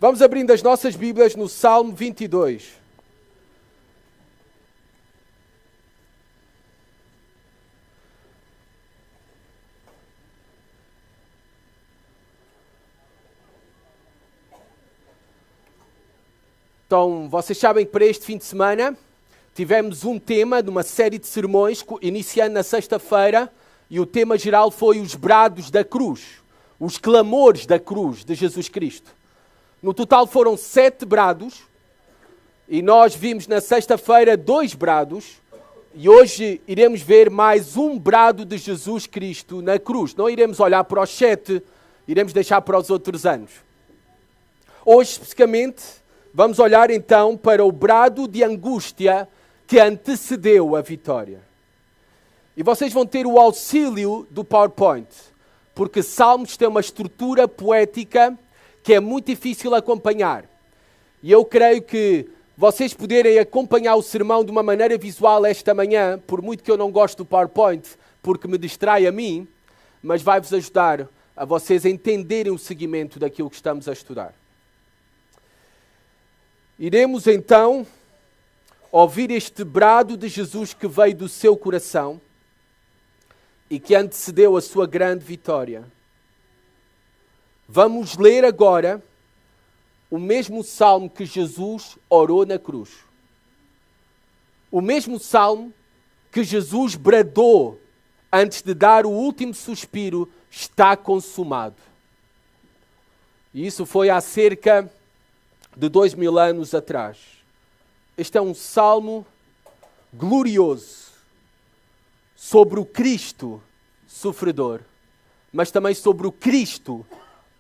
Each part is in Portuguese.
Vamos abrindo as nossas Bíblias no Salmo 22. Então, vocês sabem que para este fim de semana tivemos um tema de uma série de sermões, iniciando na sexta-feira, e o tema geral foi os brados da cruz, os clamores da cruz de Jesus Cristo. No total foram 7 brados, e nós vimos na sexta-feira 2 brados, e hoje iremos ver mais um brado de Jesus Cristo na cruz. Não iremos olhar para os 7, iremos deixar para os outros anos. Hoje, especificamente, vamos olhar então para o brado de angústia que antecedeu a vitória. E vocês vão ter o auxílio do PowerPoint, porque Salmos tem uma estrutura poética que é muito difícil acompanhar. E eu creio que vocês poderem acompanhar o sermão de uma maneira visual esta manhã, por muito que eu não goste do PowerPoint, porque me distrai a mim, mas vai-vos ajudar a vocês a entenderem o seguimento daquilo que estamos a estudar. Iremos então ouvir este brado de Jesus que veio do seu coração e que antecedeu a sua grande vitória. Vamos ler agora o mesmo salmo que Jesus orou na cruz. O mesmo salmo que Jesus bradou antes de dar o último suspiro: está consumado. E isso foi há cerca de 2000 anos atrás. Este é um salmo glorioso sobre o Cristo sofredor, mas também sobre o Cristo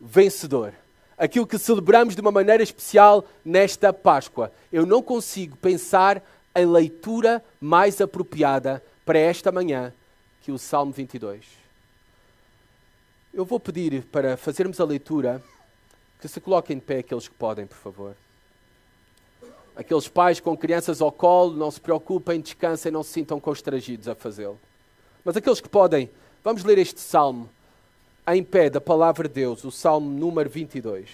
vencedor. Aquilo que celebramos de uma maneira especial nesta Páscoa. Eu não consigo pensar em leitura mais apropriada para esta manhã que o Salmo 22. Eu vou pedir para fazermos a leitura que se coloquem de pé aqueles que podem, por favor. Aqueles pais com crianças ao colo, não se preocupem, descansem, não se sintam constrangidos a fazê-lo. Mas aqueles que podem, vamos ler este salmo em pé da palavra de Deus, o salmo número 22.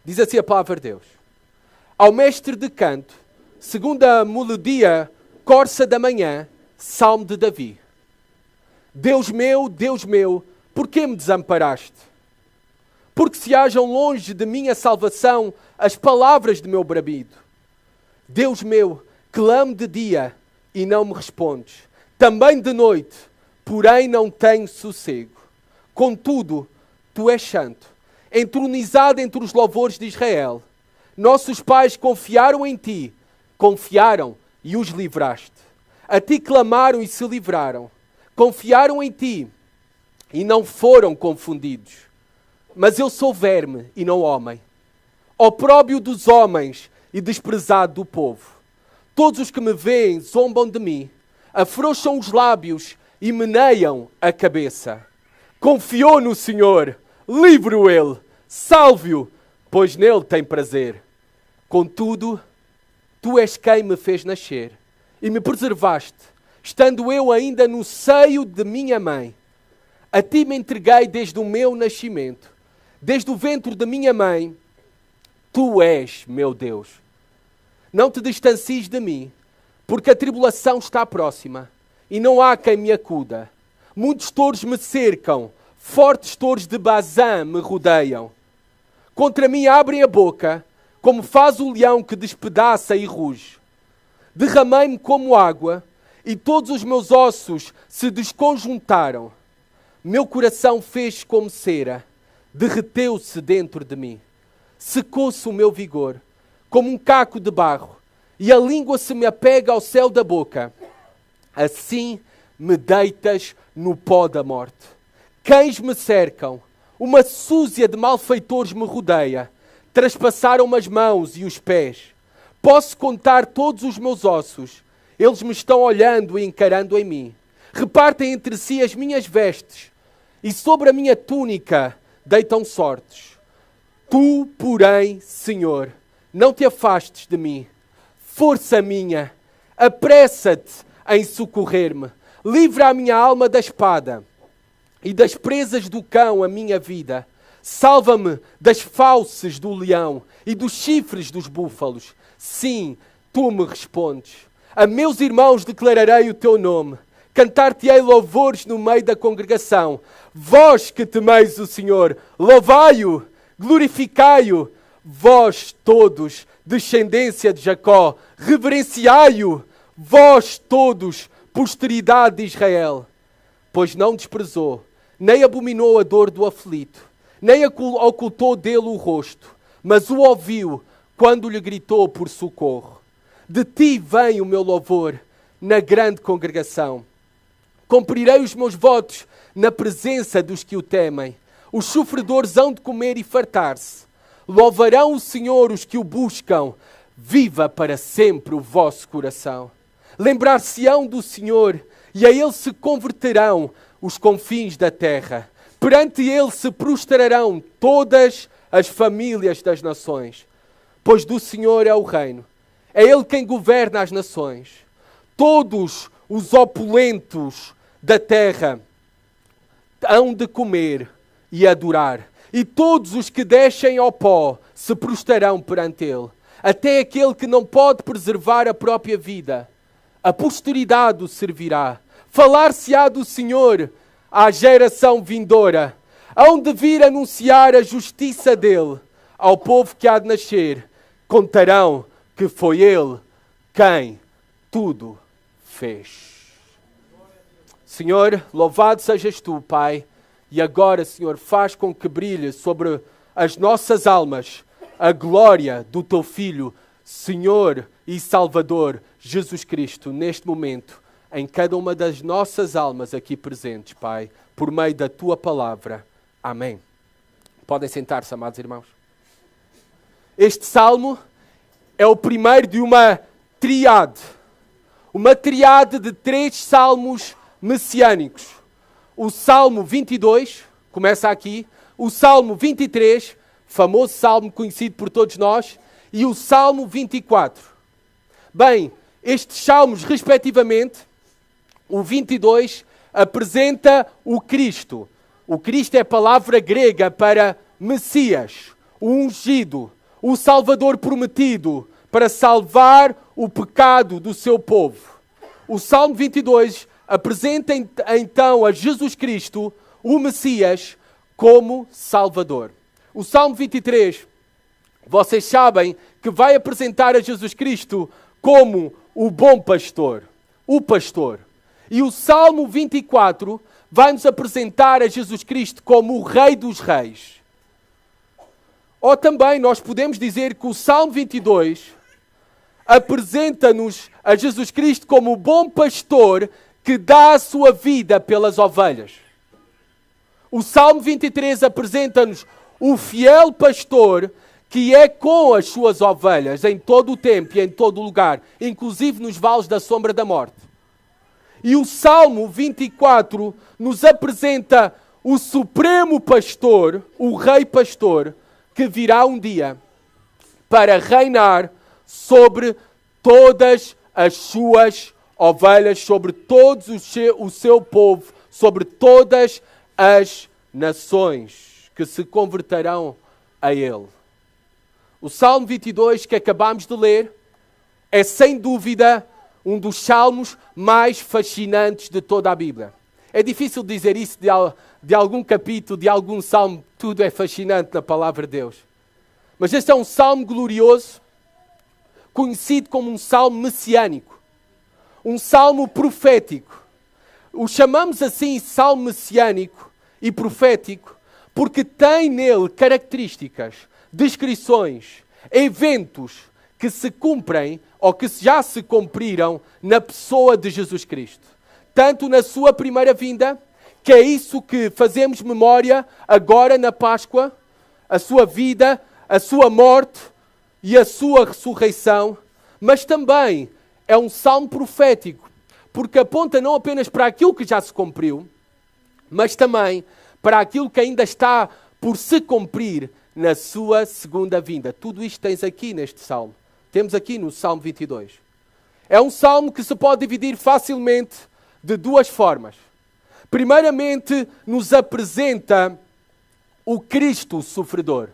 Diz assim a palavra de Deus: ao mestre de canto, segundo a melodia corça da manhã, salmo de Davi. Deus meu, por que me desamparaste? Porque se hajam longe de mim a salvação as palavras de meu bramido. Deus meu, clamo de dia e não me respondes. Também de noite, porém não tenho sossego. Contudo, tu és santo, entronizado entre os louvores de Israel. Nossos pais confiaram em ti, confiaram e os livraste. A ti clamaram e se livraram. Confiaram em ti e não foram confundidos. Mas eu sou verme e não homem, opróbrio dos homens e desprezado do povo. Todos os que me veem zombam de mim, afrouxam os lábios e meneiam a cabeça. Confiou no Senhor, livre-o ele, salve-o, pois nele tem prazer. Contudo, tu és quem me fez nascer e me preservaste, estando eu ainda no seio de minha mãe. A ti me entreguei desde o meu nascimento. Desde o ventre da minha mãe, tu és meu Deus. Não te distancies de mim, porque a tribulação está próxima, e não há quem me acuda. Muitos touros me cercam, fortes touros de Bazã me rodeiam. Contra mim abrem a boca, como faz o leão que despedaça e ruge. Derramei-me como água, e todos os meus ossos se desconjuntaram. Meu coração fez como cera, derreteu-se dentro de mim. Secou-se o meu vigor, como um caco de barro, e a língua se me apega ao céu da boca. Assim me deitas no pó da morte. Cães me cercam, uma súzia de malfeitores me rodeia. Traspassaram-me as mãos e os pés. Posso contar todos os meus ossos. Eles me estão olhando e encarando em mim. Repartem entre si as minhas vestes, e sobre a minha túnica deitam sortes. Tu, porém, Senhor, não te afastes de mim. Força minha, apressa-te em socorrer-me. Livra a minha alma da espada e das presas do cão a minha vida. Salva-me das fauces do leão e dos chifres dos búfalos. Sim, tu me respondes. A meus irmãos declararei o teu nome. Cantar-te-ei louvores no meio da congregação. Vós que temeis o Senhor, louvai-o, glorificai-o. Vós todos, descendência de Jacó, reverenciai-o. Vós todos, posteridade de Israel. Pois não desprezou, nem abominou a dor do aflito, nem ocultou dele o rosto, mas o ouviu quando lhe gritou por socorro. De ti vem o meu louvor na grande congregação. Cumprirei os meus votos na presença dos que o temem. Os sofredores hão de comer e fartar-se. Louvarão o Senhor os que o buscam. Viva para sempre o vosso coração. Lembrar-se-ão do Senhor e a ele se converterão os confins da terra. Perante ele se prostrarão todas as famílias das nações. Pois do Senhor é o reino. É ele quem governa as nações. Todos os opulentos da terra hão de comer e adorar. E todos os que descem ao pó se prostrarão perante ele. Até aquele que não pode preservar a própria vida. A posteridade o servirá. Falar-se-á do Senhor à geração vindoura. Hão de vir anunciar a justiça dele ao povo que há de nascer. Contarão que foi ele quem tudo fez. Senhor, louvado sejas tu, Pai. E agora, Senhor, faz com que brilhe sobre as nossas almas a glória do teu Filho, Senhor e Salvador, Jesus Cristo, neste momento, em cada uma das nossas almas aqui presentes, Pai, por meio da tua palavra. Amém. Podem sentar-se, amados irmãos. Este salmo é o primeiro de uma triade de 3 salmos messiânicos. O Salmo 22, começa aqui, o Salmo 23, famoso salmo conhecido por todos nós, e o Salmo 24. Bem, estes salmos, respectivamente, o 22 apresenta o Cristo. O Cristo é a palavra grega para Messias, o ungido, o Salvador prometido, para salvar o pecado do seu povo. O Salmo 22 apresenta então a Jesus Cristo, o Messias, como Salvador. O Salmo 23, vocês sabem que vai apresentar a Jesus Cristo como o bom pastor, o pastor. E o Salmo 24 vai nos apresentar a Jesus Cristo como o Rei dos Reis. Ou também nós podemos dizer que o Salmo 22 apresenta-nos a Jesus Cristo como o bom pastor que dá a sua vida pelas ovelhas. O Salmo 23 apresenta-nos o fiel pastor que é com as suas ovelhas em todo o tempo e em todo o lugar, inclusive nos vales da sombra da morte. E o Salmo 24 nos apresenta o supremo pastor, o rei pastor, que virá um dia para reinar sobre todas as suas ovelhas, sobre todos o seu povo, sobre todas as nações que se converterão a ele. O Salmo 22 que acabamos de ler é sem dúvida um dos salmos mais fascinantes de toda a Bíblia. É difícil dizer isso de algum capítulo, de algum salmo, tudo é fascinante na palavra de Deus. Mas este é um salmo glorioso, conhecido como um salmo messiânico, um salmo profético. O chamamos assim salmo messiânico e profético porque tem nele características, descrições, eventos que se cumprem ou que já se cumpriram na pessoa de Jesus Cristo. Tanto na sua primeira vinda, que é isso que fazemos memória agora na Páscoa, a sua vida, a sua morte e a sua ressurreição, mas também é um salmo profético, porque aponta não apenas para aquilo que já se cumpriu, mas também para aquilo que ainda está por se cumprir na sua segunda vinda. Tudo isto tens aqui neste salmo. Temos aqui no Salmo 22. É um salmo que se pode dividir facilmente de duas formas. Primeiramente, nos apresenta o Cristo sofredor.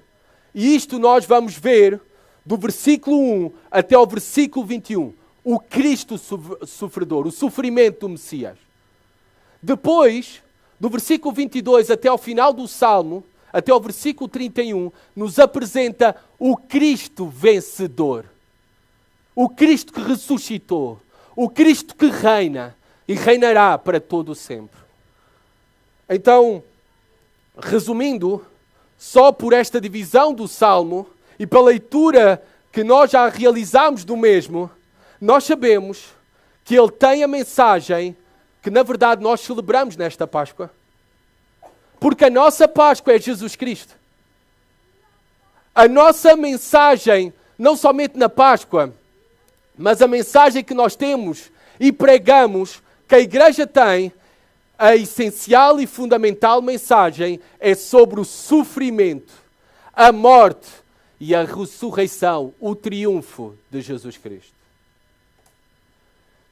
E isto nós vamos ver do versículo 1 até ao versículo 21. O Cristo sofredor, o sofrimento do Messias. Depois, do versículo 22 até ao final do Salmo, até ao versículo 31, nos apresenta o Cristo vencedor. O Cristo que ressuscitou. O Cristo que reina e reinará para todo o sempre. Então, resumindo, só por esta divisão do Salmo e pela leitura que nós já realizamos do mesmo, nós sabemos que ele tem a mensagem que na verdade nós celebramos nesta Páscoa. Porque a nossa Páscoa é Jesus Cristo. A nossa mensagem, não somente na Páscoa, mas a mensagem que nós temos e pregamos, que a Igreja tem, a essencial e fundamental mensagem é sobre o sofrimento, a morte e a ressurreição, o triunfo de Jesus Cristo.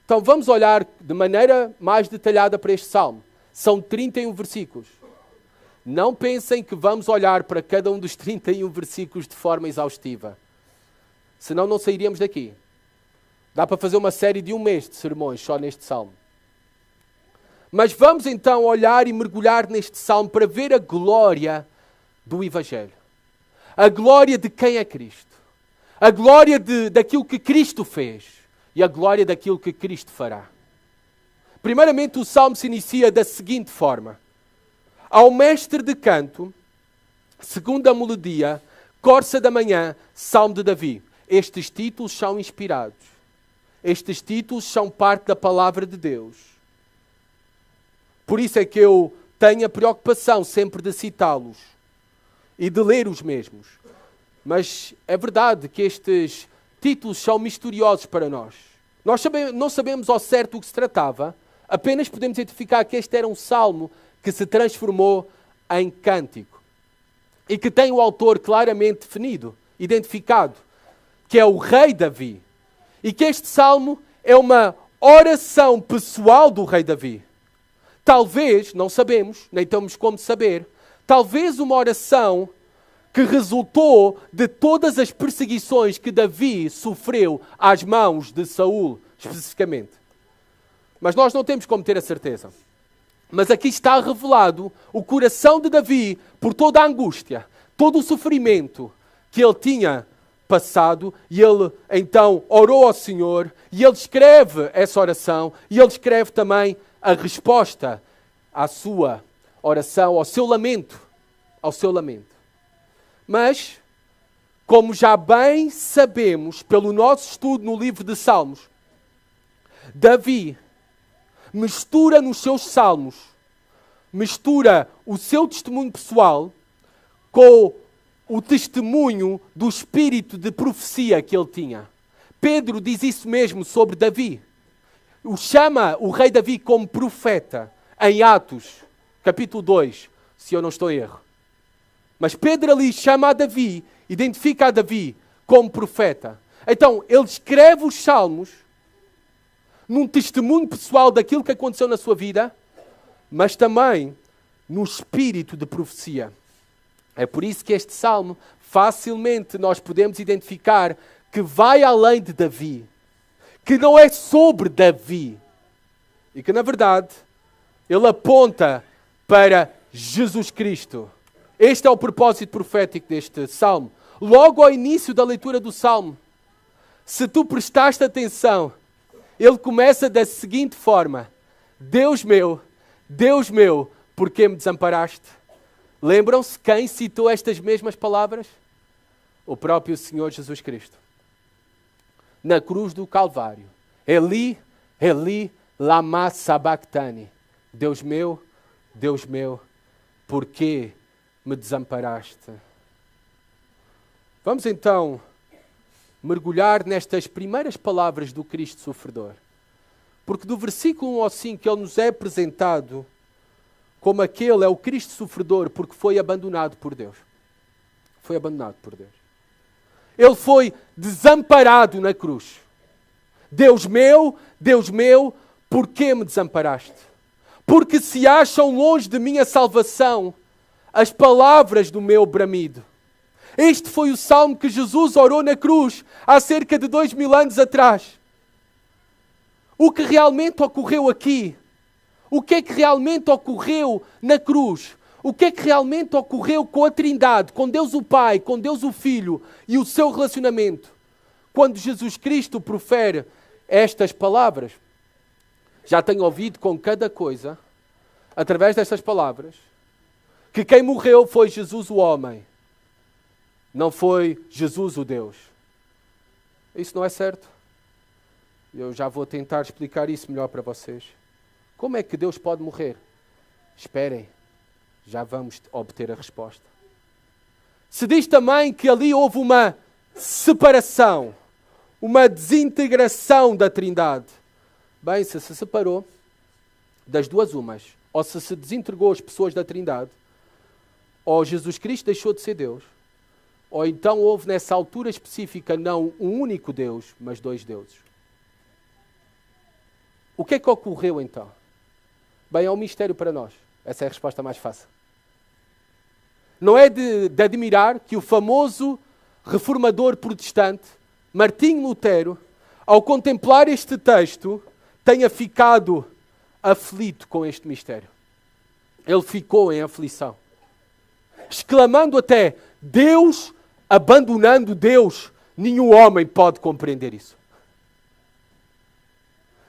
Então vamos olhar de maneira mais detalhada para este salmo. São 31 versículos. Não pensem que vamos olhar para cada um dos 31 versículos de forma exaustiva. Senão não sairíamos daqui. Dá para fazer uma série de um mês de sermões só neste salmo. Mas vamos então olhar e mergulhar neste salmo para ver a glória do Evangelho. A glória de quem é Cristo. A glória daquilo que Cristo fez. E a glória daquilo que Cristo fará. Primeiramente, o salmo se inicia da seguinte forma. Ao mestre de canto, segundo a melodia, corça da manhã, salmo de Davi. Estes títulos são inspirados. Estes títulos são parte da palavra de Deus. Por isso é que eu tenho a preocupação sempre de citá-los e de ler os mesmos. Mas é verdade que estes títulos são misteriosos para nós. Nós não sabemos ao certo o que se tratava, apenas podemos identificar que este era um salmo que se transformou em cântico e que tem o autor claramente definido, identificado, que é o rei Davi. E que este salmo é uma oração pessoal do rei Davi. Talvez, não sabemos, nem temos como saber, talvez uma oração que resultou de todas as perseguições que Davi sofreu às mãos de Saul, especificamente. Mas nós não temos como ter a certeza. Mas aqui está revelado o coração de Davi por toda a angústia, todo o sofrimento que ele tinha passado, e ele então orou ao Senhor, e ele escreve essa oração, e ele escreve também a resposta à sua oração, ao seu lamento. Mas, como já bem sabemos pelo nosso estudo no livro de Salmos, Davi mistura nos seus salmos, mistura o seu testemunho pessoal com o testemunho do espírito de profecia que ele tinha. Pedro diz isso mesmo sobre Davi. Chama o rei Davi como profeta em Atos, capítulo 2, se eu não estou em erro. Mas Pedro ali chama a Davi, identifica a Davi como profeta. Então, ele escreve os salmos num testemunho pessoal daquilo que aconteceu na sua vida, mas também no espírito de profecia. É por isso que este salmo, facilmente nós podemos identificar que vai além de Davi, que não é sobre Davi, e que, na verdade, ele aponta para Jesus Cristo. Este é o propósito profético deste salmo. Logo ao início da leitura do salmo, se tu prestaste atenção, ele começa da seguinte forma: Deus meu, por que me desamparaste? Lembram-se quem citou estas mesmas palavras? O próprio Senhor Jesus Cristo. Na cruz do Calvário. Eli, Eli, lama sabachthani. Deus meu, por que me desamparaste? Vamos então mergulhar nestas primeiras palavras do Cristo sofredor. Porque do versículo 1 ao 5 ele nos é apresentado como aquele é o Cristo sofredor porque foi abandonado por Deus. Foi abandonado por Deus. Ele foi desamparado na cruz. Deus meu, por que me desamparaste? Porque se acham longe de mim a salvação, as palavras do meu bramido. Este foi o salmo que Jesus orou na cruz há cerca de 2000 anos atrás. O que realmente ocorreu aqui? O que é que realmente ocorreu na cruz? O que é que realmente ocorreu com a Trindade, com Deus o Pai, com Deus o Filho e o seu relacionamento? Quando Jesus Cristo profere estas palavras, já tenho ouvido com cada coisa, através destas palavras, que quem morreu foi Jesus o homem, não foi Jesus o Deus. Isso não é certo. Eu já vou tentar explicar isso melhor para vocês. Como é que Deus pode morrer? Esperem, já vamos obter a resposta. Se diz também que ali houve uma separação, uma desintegração da Trindade. Bem, se separou das duas umas, ou se desintegrou as pessoas da Trindade, ou Jesus Cristo deixou de ser Deus, ou então houve nessa altura específica não um único Deus, mas dois deuses. O que é que ocorreu então? Bem, é um mistério para nós. Essa é a resposta mais fácil. Não é de admirar que o famoso reformador protestante, Martinho Lutero, ao contemplar este texto, tenha ficado aflito com este mistério. Ele ficou em aflição. Exclamando até, Deus abandonando Deus, nenhum homem pode compreender isso.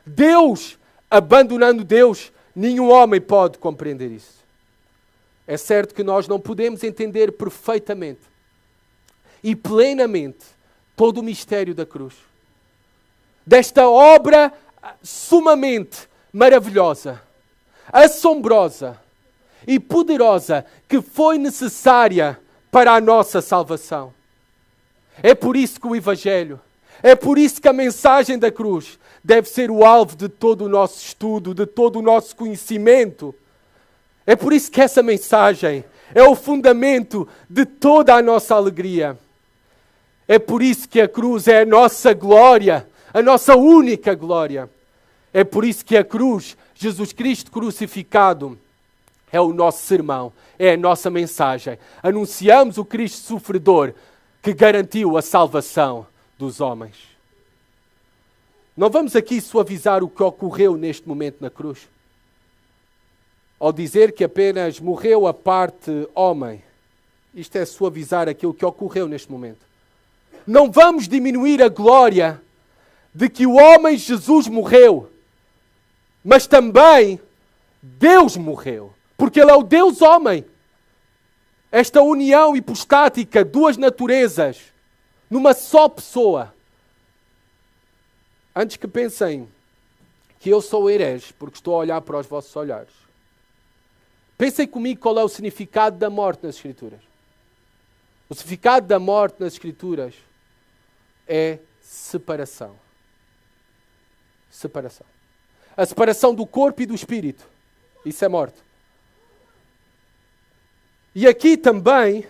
Deus abandonando Deus, nenhum homem pode compreender isso. É certo que nós não podemos entender perfeitamente e plenamente todo o mistério da cruz. Desta obra sumamente maravilhosa, assombrosa e poderosa que foi necessária para a nossa salvação. É por isso que o Evangelho, é por isso que a mensagem da cruz deve ser o alvo de todo o nosso estudo, de todo o nosso conhecimento. É por isso que essa mensagem é o fundamento de toda a nossa alegria. É por isso que a cruz é a nossa glória, a nossa única glória. É por isso que a cruz, Jesus Cristo crucificado, é o nosso sermão, é a nossa mensagem. Anunciamos o Cristo sofredor que garantiu a salvação dos homens. Não vamos aqui suavizar o que ocorreu neste momento na cruz. Ao dizer que apenas morreu a parte homem, isto é suavizar aquilo que ocorreu neste momento. Não vamos diminuir a glória de que o homem Jesus morreu, mas também Deus morreu, porque Ele é o Deus homem. Esta união hipostática, duas naturezas, numa só pessoa. Antes que pensem que eu sou herege, porque estou a olhar para os vossos olhares, pensem comigo qual é o significado da morte nas Escrituras. O significado da morte nas Escrituras é separação. Separação. A separação do corpo e do espírito. Isso é morte. E aqui também,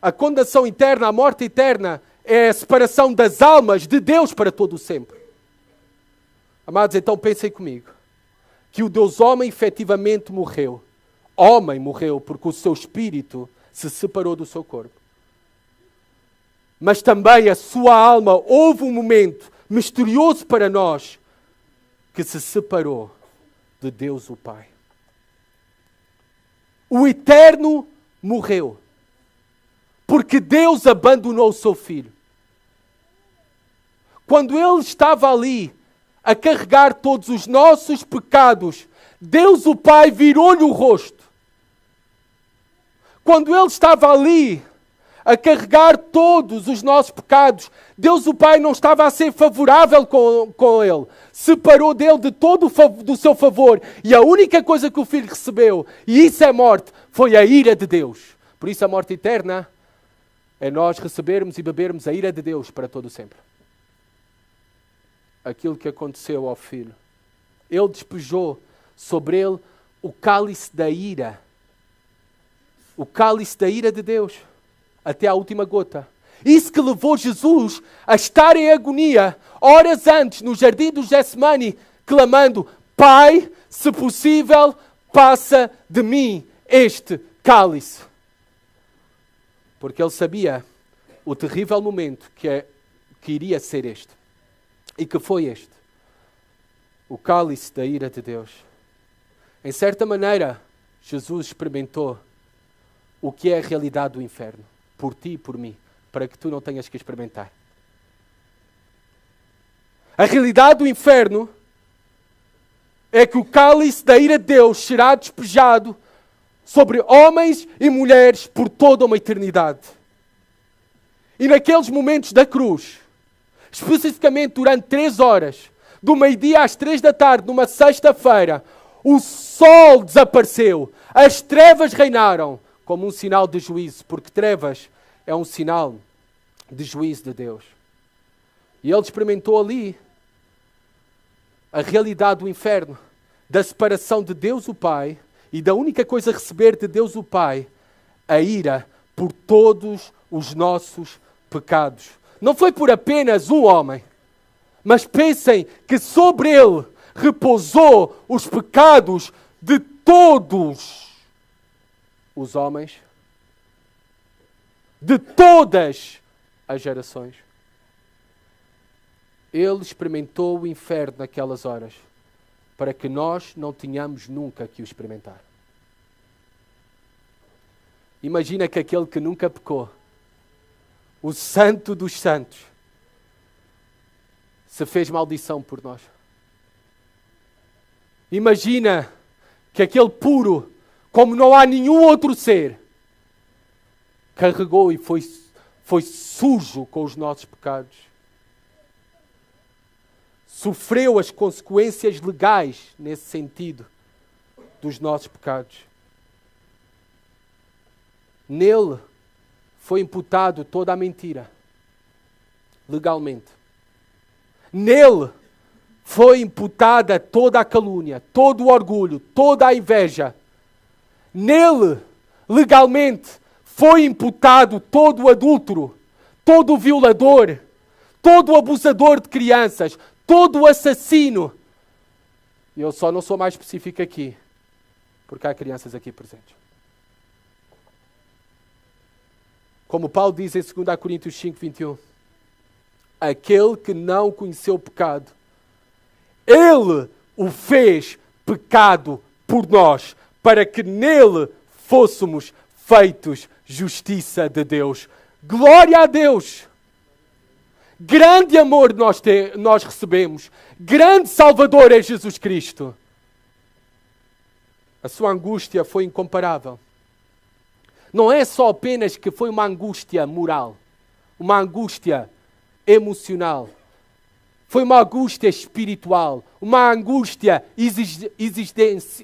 a condenação eterna, a morte eterna, é a separação das almas de Deus para todo o sempre. Amados, então pensem comigo, que o Deus homem efetivamente morreu. Homem morreu porque o seu espírito se separou do seu corpo. Mas também a sua alma, houve um momento misterioso para nós, que se separou de Deus o Pai. O eterno morreu, porque Deus abandonou o seu Filho. Quando Ele estava ali, a carregar todos os nossos pecados, Deus o Pai virou-lhe o rosto. Quando Ele estava ali, a carregar todos os nossos pecados, Deus o Pai não estava a ser favorável com Ele. Separou dele de todo do seu favor. E a única coisa que o Filho recebeu, e isso é morte, foi a ira de Deus. Por isso a morte eterna é nós recebermos e bebermos a ira de Deus para todo sempre. Aquilo que aconteceu ao Filho. Ele despejou sobre ele o cálice da ira. O cálice da ira de Deus. Até à última gota. Isso que levou Jesus a estar em agonia, horas antes, no jardim do Getsemane, clamando, Pai, se possível, passa de mim este cálice. Porque ele sabia o terrível momento que iria ser este. E que foi este. O cálice da ira de Deus. Em certa maneira, Jesus experimentou o que é a realidade do inferno. Por ti e por mim. Para que tu não tenhas que experimentar. A realidade do inferno é que o cálice da ira de Deus será despejado sobre homens e mulheres por toda uma eternidade. E naqueles momentos da cruz, especificamente durante 3 horas, do meio-dia às 3 da tarde, numa sexta-feira, o sol desapareceu, as trevas reinaram, como um sinal de juízo, porque trevas é um sinal de juízo de Deus. E ele experimentou ali a realidade do inferno, da separação de Deus o Pai e da única coisa a receber de Deus o Pai, a ira por todos os nossos pecados. Não foi por apenas um homem, mas pensem que sobre ele repousou os pecados de todos os homens, de todas as gerações. Ele experimentou o inferno naquelas horas, para que nós não tenhamos nunca que o experimentar. Imagina que aquele que nunca pecou, o santo dos santos, se fez maldição por nós. Imagina que aquele puro, como não há nenhum outro ser, carregou e foi sujo com os nossos pecados. Sofreu as consequências legais, nesse sentido, dos nossos pecados. Nele foi imputado toda a mentira, legalmente. Nele foi imputada toda a calúnia, todo o orgulho, toda a inveja. Nele, legalmente, foi imputado todo o adúltero, todo o violador, todo o abusador de crianças, todo o assassino. E eu só não sou mais específico aqui, porque há crianças aqui presentes. Como Paulo diz em 2 Coríntios 5, 21, aquele que não conheceu o pecado, ele o fez pecado por nós, para que nele fôssemos feitos justiça de Deus. Glória a Deus! Grande amor nós recebemos. Grande Salvador é Jesus Cristo. A sua angústia foi incomparável. Não é só apenas que foi uma angústia moral, uma angústia emocional. Foi uma angústia espiritual, uma angústia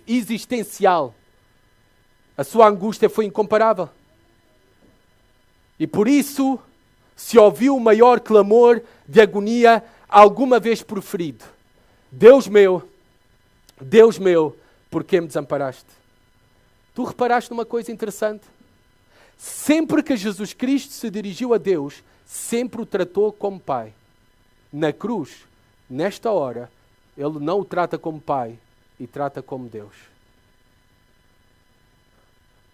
existencial. A sua angústia foi incomparável. E por isso se ouviu o maior clamor de agonia alguma vez proferido. Deus meu, por que me desamparaste? Tu reparaste numa coisa interessante? Sempre que Jesus Cristo se dirigiu a Deus, sempre o tratou como Pai. Na cruz, nesta hora, Ele não o trata como Pai e trata como Deus.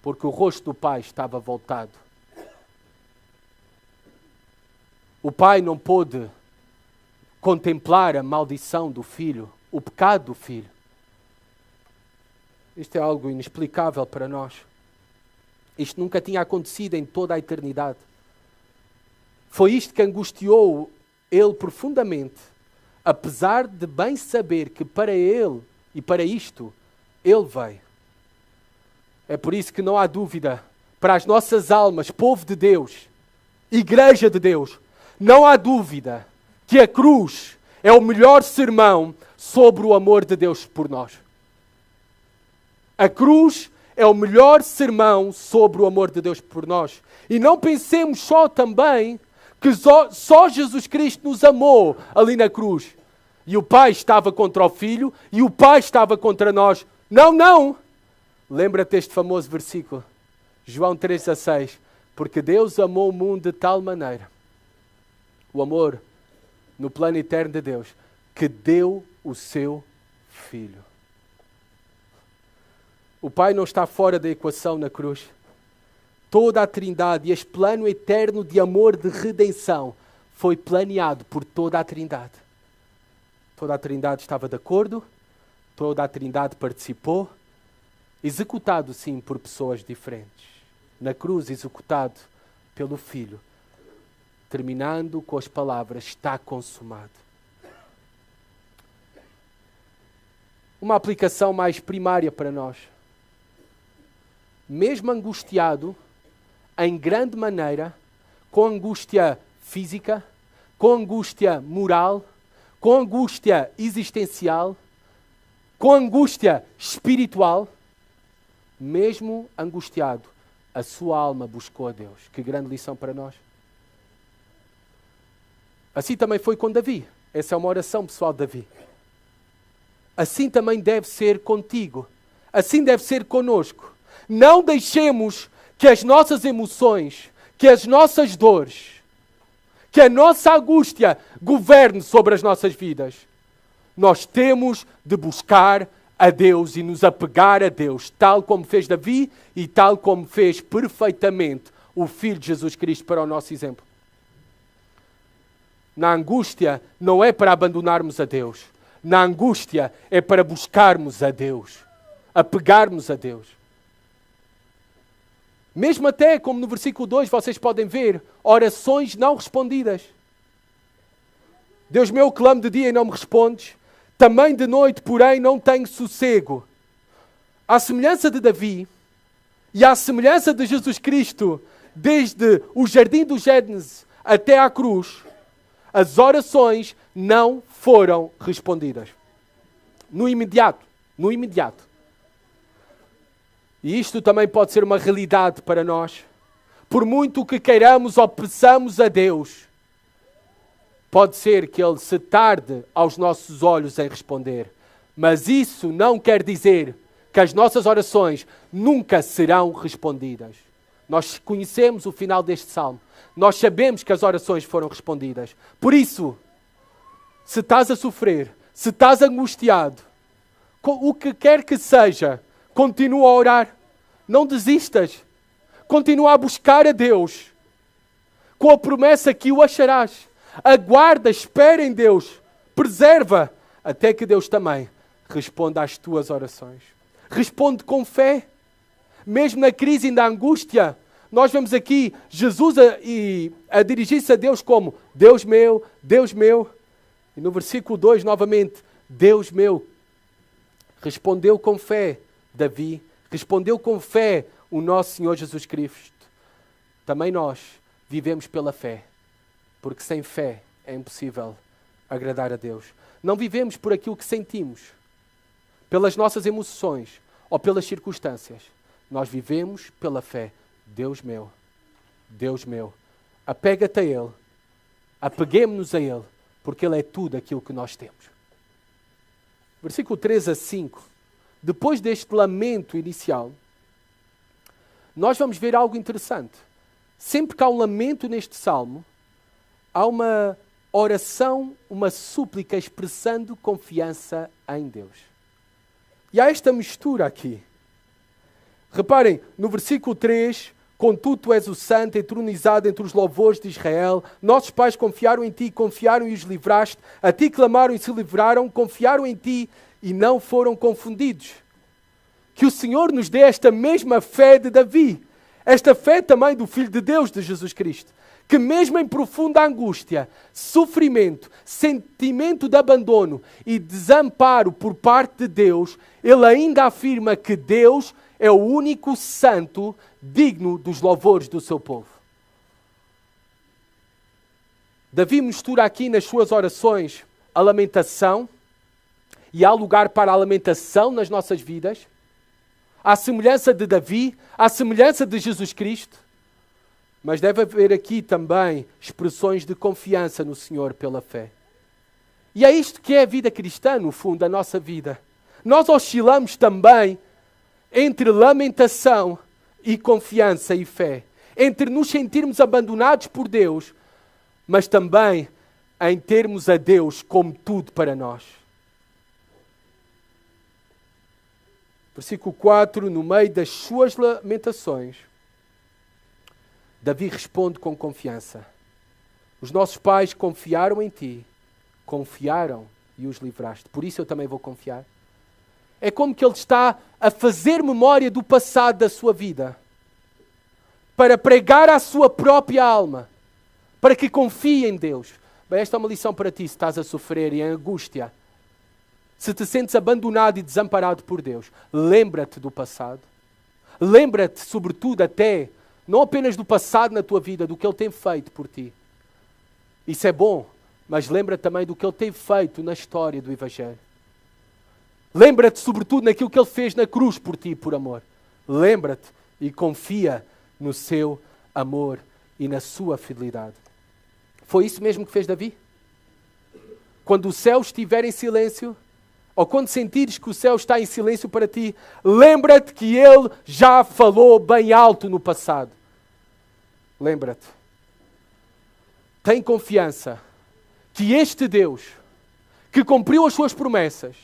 Porque o rosto do Pai estava voltado. O Pai não pôde contemplar a maldição do Filho, o pecado do Filho. Isto é algo inexplicável para nós. Isto nunca tinha acontecido em toda a eternidade. Foi isto que angustiou ele profundamente, apesar de bem saber que para ele e para isto, ele veio. É por isso que não há dúvida, para as nossas almas, povo de Deus, igreja de Deus, não há dúvida que a cruz é o melhor sermão sobre o amor de Deus por nós. A cruz é o melhor sermão sobre o amor de Deus por nós. E não pensemos só também que só Jesus Cristo nos amou ali na cruz. E o Pai estava contra o Filho e o Pai estava contra nós. Não, não! Lembra-te deste famoso versículo, João 3,16. Porque Deus amou o mundo de tal maneira, o amor no plano eterno de Deus, que deu o seu Filho. O Pai não está fora da equação na cruz. toda a Trindade, e este plano eterno de amor, de redenção, foi planeado por toda a Trindade. Toda a Trindade estava de acordo, toda a Trindade participou, executado sim por pessoas diferentes. Na cruz, executado pelo Filho, terminando com as palavras: está consumado. Uma aplicação mais primária para nós. Mesmo angustiado, em grande maneira, com angústia física, com angústia moral, com angústia existencial, com angústia espiritual, mesmo angustiado, a sua alma buscou a Deus. Que grande lição para nós. Assim também foi com Davi. Essa é uma oração pessoal de Davi. Assim também deve ser contigo. Assim deve ser conosco. Não deixemos que as nossas emoções, que as nossas dores, que a nossa angústia governe sobre as nossas vidas. Nós temos de buscar a Deus e nos apegar a Deus, tal como fez Davi e tal como fez perfeitamente o Filho de Jesus Cristo para o nosso exemplo. Na angústia não é para abandonarmos a Deus. Na angústia é para buscarmos a Deus, apegarmos a Deus. Mesmo até, como no versículo 2, vocês podem ver, orações não respondidas. Deus meu, clamo de dia e não me respondes. Também de noite, porém, não tenho sossego. À semelhança de Davi e à semelhança de Jesus Cristo, desde o jardim do Gênesis até à cruz, as orações não foram respondidas. No imediato. No imediato. E isto também pode ser uma realidade para nós. Por muito que queiramos ou peçamos a Deus, pode ser que Ele se tarde aos nossos olhos em responder. Mas isso não quer dizer que as nossas orações nunca serão respondidas. Nós conhecemos o final deste salmo. Nós sabemos que as orações foram respondidas. Por isso, se estás a sofrer, se estás angustiado, o que quer que seja, continua a orar. Não desistas. Continua a buscar a Deus. Com a promessa que o acharás. Aguarda, espera em Deus. Preserva. Até que Deus também responda às tuas orações. Responde com fé. Mesmo na crise e na angústia. Nós vemos aqui Jesus a dirigir-se a Deus como Deus meu, Deus meu. E no versículo 2, novamente, Deus meu. Respondeu com fé Davi. Respondeu com fé o nosso Senhor Jesus Cristo. Também nós vivemos pela fé. Porque sem fé é impossível agradar a Deus. Não vivemos por aquilo que sentimos. Pelas nossas emoções ou pelas circunstâncias. Nós vivemos pela fé. Deus meu. Deus meu. Apega-te a Ele. Apeguemo-nos a Ele. Porque Ele é tudo aquilo que nós temos. Versículo 3 a 5. Depois deste lamento inicial, nós vamos ver algo interessante. Sempre que há um lamento neste salmo, há uma oração, uma súplica expressando confiança em Deus. E há esta mistura aqui. Reparem, no versículo 3, contudo tu és o santo, entronizado entre os louvores de Israel. Nossos pais confiaram em ti, confiaram e os livraste. A ti clamaram e se livraram, confiaram em ti e não foram confundidos. Que o Senhor nos dê esta mesma fé de Davi. Esta fé também do Filho de Deus, de Jesus Cristo. Que mesmo em profunda angústia, sofrimento, sentimento de abandono e desamparo por parte de Deus, ele ainda afirma que Deus é o único santo digno dos louvores do seu povo. Davi mistura aqui nas suas orações a lamentação, e há lugar para a lamentação nas nossas vidas, à semelhança de Davi, à semelhança de Jesus Cristo, mas deve haver aqui também expressões de confiança no Senhor pela fé. E é isto que é a vida cristã, no fundo, a nossa vida. Nós oscilamos também entre lamentação e confiança e fé, entre nos sentirmos abandonados por Deus, mas também em termos a Deus como tudo para nós. Versículo 4, no meio das suas lamentações, Davi responde com confiança. Os nossos pais confiaram em ti, confiaram e os livraste. Por isso eu também vou confiar. É como que ele está a fazer memória do passado da sua vida, para pregar à sua própria alma, para que confie em Deus. Bem, esta é uma lição para ti, se estás a sofrer e em angústia. Se te sentes abandonado e desamparado por Deus, lembra-te do passado. Lembra-te, sobretudo, até, não apenas do passado na tua vida, do que Ele tem feito por ti. Isso é bom, mas lembra-te também do que Ele tem feito na história do Evangelho. Lembra-te, sobretudo, naquilo que Ele fez na cruz por ti, por amor. Lembra-te e confia no seu amor e na sua fidelidade. Foi isso mesmo que fez Davi? Quando o céu estiver em silêncio, ou quando sentires que o céu está em silêncio para ti, lembra-te que Ele já falou bem alto no passado. Lembra-te. Tem confiança que este Deus, que cumpriu as suas promessas,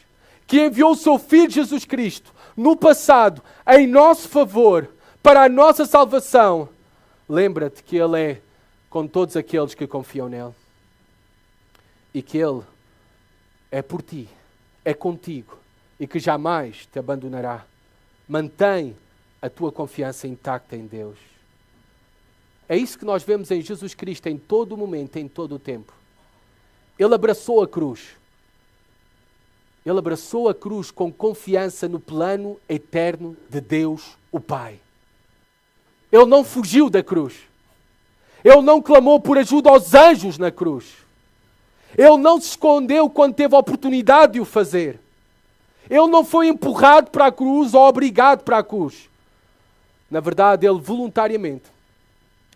que enviou o seu Filho Jesus Cristo no passado, em nosso favor, para a nossa salvação, lembra-te que Ele é com todos aqueles que confiam nele. E que Ele é por ti, é contigo, e que jamais te abandonará. Mantém a tua confiança intacta em Deus. É isso que nós vemos em Jesus Cristo em todo o momento, em todo o tempo. Ele abraçou a cruz. Ele abraçou a cruz com confiança no plano eterno de Deus, o Pai. Ele não fugiu da cruz. Ele não clamou por ajuda aos anjos na cruz. Ele não se escondeu quando teve a oportunidade de o fazer. Ele não foi empurrado para a cruz ou obrigado para a cruz. Na verdade, ele voluntariamente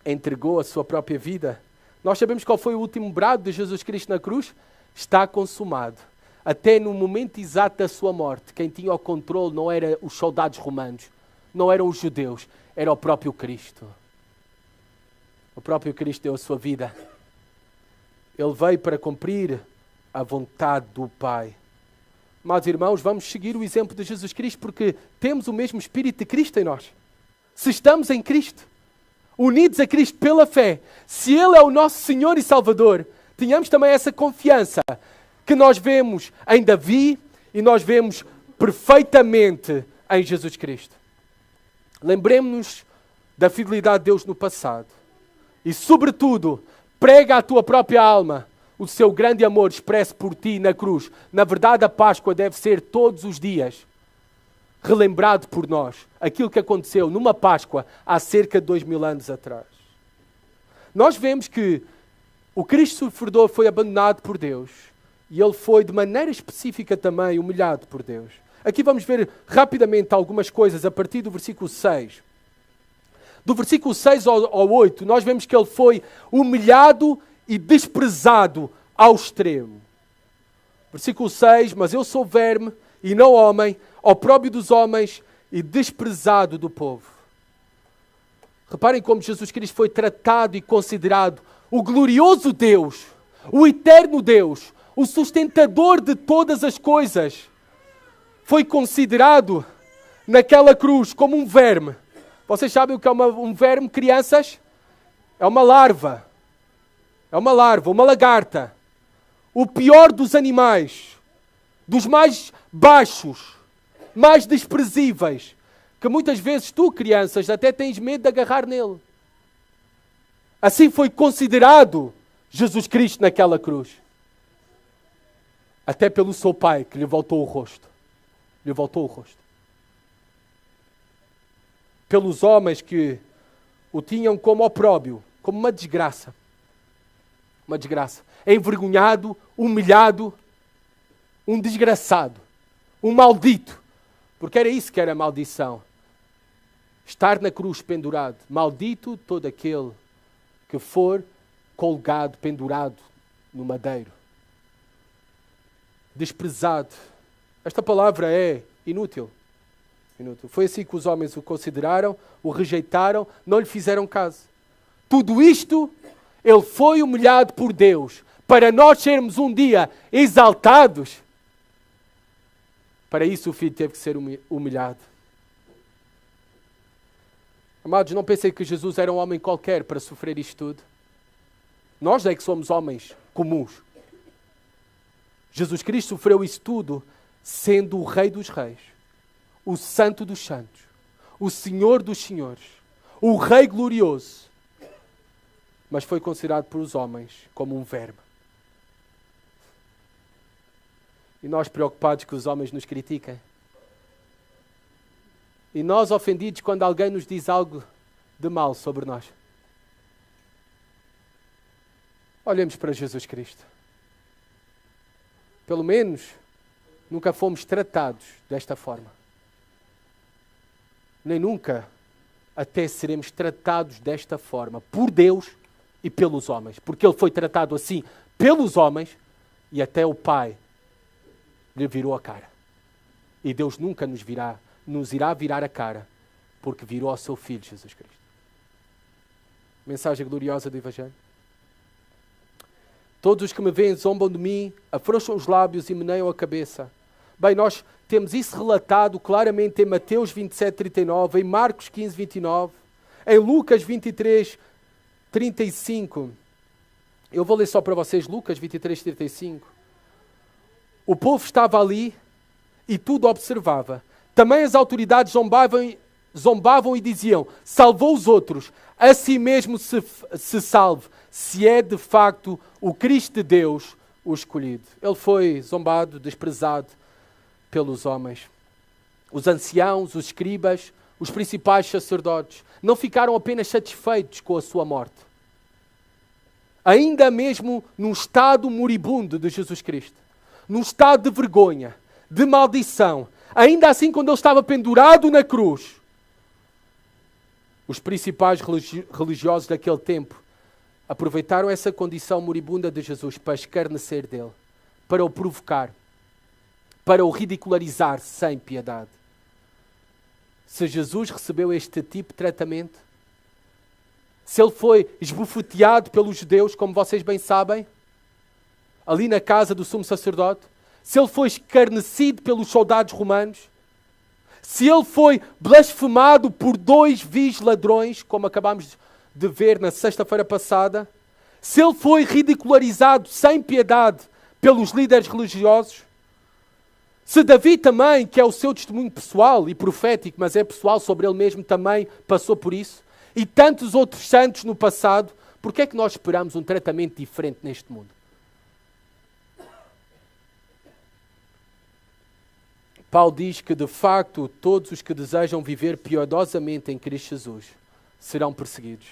entregou a sua própria vida. Nós sabemos qual foi o último brado de Jesus Cristo na cruz? Está consumado. Até no momento exato da sua morte, quem tinha o controle não era os soldados romanos, não eram os judeus, era o próprio Cristo. O próprio Cristo deu a sua vida. Ele veio para cumprir a vontade do Pai. Amados irmãos, vamos seguir o exemplo de Jesus Cristo porque temos o mesmo Espírito de Cristo em nós. Se estamos em Cristo, unidos a Cristo pela fé, se Ele é o nosso Senhor e Salvador, tenhamos também essa confiança que nós vemos em Davi e nós vemos perfeitamente em Jesus Cristo. Lembremos-nos da fidelidade de Deus no passado e, sobretudo, prega à tua própria alma o seu grande amor expresso por ti na cruz. Na verdade, a Páscoa deve ser todos os dias relembrado por nós aquilo que aconteceu numa Páscoa há cerca de 2000 anos atrás. Nós vemos que o Cristo sofredor foi abandonado por Deus e Ele foi de maneira específica também humilhado por Deus. Aqui vamos ver rapidamente algumas coisas a partir do versículo 6. Do versículo 6 ao 8, nós vemos que Ele foi humilhado e desprezado ao extremo. Versículo 6, mas eu sou verme e não homem, opróbrio dos homens e desprezado do povo. Reparem como Jesus Cristo foi tratado e considerado o glorioso Deus, o eterno Deus, o sustentador de todas as coisas. Foi considerado naquela cruz como um verme. Vocês sabem o que é um verme, crianças? É uma larva. É uma larva, uma lagarta. O pior dos animais. Dos mais baixos. Mais desprezíveis. Que muitas vezes tu, crianças, até tens medo de agarrar nele. Assim foi considerado Jesus Cristo naquela cruz. Até pelo seu pai, que lhe voltou o rosto. Lhe voltou o rosto. Pelos homens que o tinham como opróbio, como uma desgraça. Uma desgraça. Envergonhado, humilhado, um desgraçado, um maldito. Porque era isso que era maldição. Estar na cruz pendurado. Maldito todo aquele que for colgado, pendurado no madeiro. Desprezado. Esta palavra é inútil. Foi assim que os homens o consideraram, o rejeitaram, não lhe fizeram caso. Tudo isto, ele foi humilhado por Deus, para nós sermos um dia exaltados. Para isso o Filho teve que ser humilhado. Amados, não pensem que Jesus era um homem qualquer para sofrer isto tudo. Nós é que somos homens comuns. Jesus Cristo sofreu isso tudo sendo o Rei dos Reis, o Santo dos Santos, o Senhor dos Senhores, o Rei glorioso. Mas foi considerado por os homens como um verme. E nós preocupados que os homens nos critiquem. E nós ofendidos quando alguém nos diz algo de mal sobre nós. Olhemos para Jesus Cristo. Pelo menos, nunca fomos tratados desta forma. Nem nunca até seremos tratados desta forma por Deus e pelos homens. Porque Ele foi tratado assim pelos homens e até o Pai lhe virou a cara. E Deus nunca nos irá virar a cara, porque virou ao seu Filho Jesus Cristo. Mensagem gloriosa do Evangelho. Todos os que me veem zombam de mim, afrouxam os lábios e meneiam a cabeça. Bem, nós temos isso relatado claramente em Mateus 27, 39, em Marcos 15, 29, em Lucas 23, 35. Eu vou ler só para vocês Lucas 23, 35. O povo estava ali e tudo observava. Também as autoridades zombavam e diziam: salvou os outros, a si mesmo se salve, se é de facto o Cristo de Deus, o escolhido. Ele foi zombado, desprezado pelos homens. Os anciãos, os escribas, os principais sacerdotes não ficaram apenas satisfeitos com a sua morte. Ainda mesmo num estado moribundo de Jesus Cristo, num estado de vergonha, de maldição, ainda assim quando ele estava pendurado na cruz, os principais religiosos daquele tempo aproveitaram essa condição moribunda de Jesus para escarnecer dele, para o provocar, para o ridicularizar sem piedade. Se Jesus recebeu este tipo de tratamento, se ele foi esbofeteado pelos judeus, como vocês bem sabem, ali na casa do sumo sacerdote, se ele foi escarnecido pelos soldados romanos, se ele foi blasfemado por 2 vis ladrões, como acabámos de ver na sexta-feira passada, se ele foi ridicularizado sem piedade pelos líderes religiosos, se Davi também, que é o seu testemunho pessoal e profético, mas é pessoal sobre ele mesmo, também passou por isso, e tantos outros santos no passado, por que é que nós esperamos um tratamento diferente neste mundo? Paulo diz que, de facto, todos os que desejam viver piedosamente em Cristo Jesus serão perseguidos.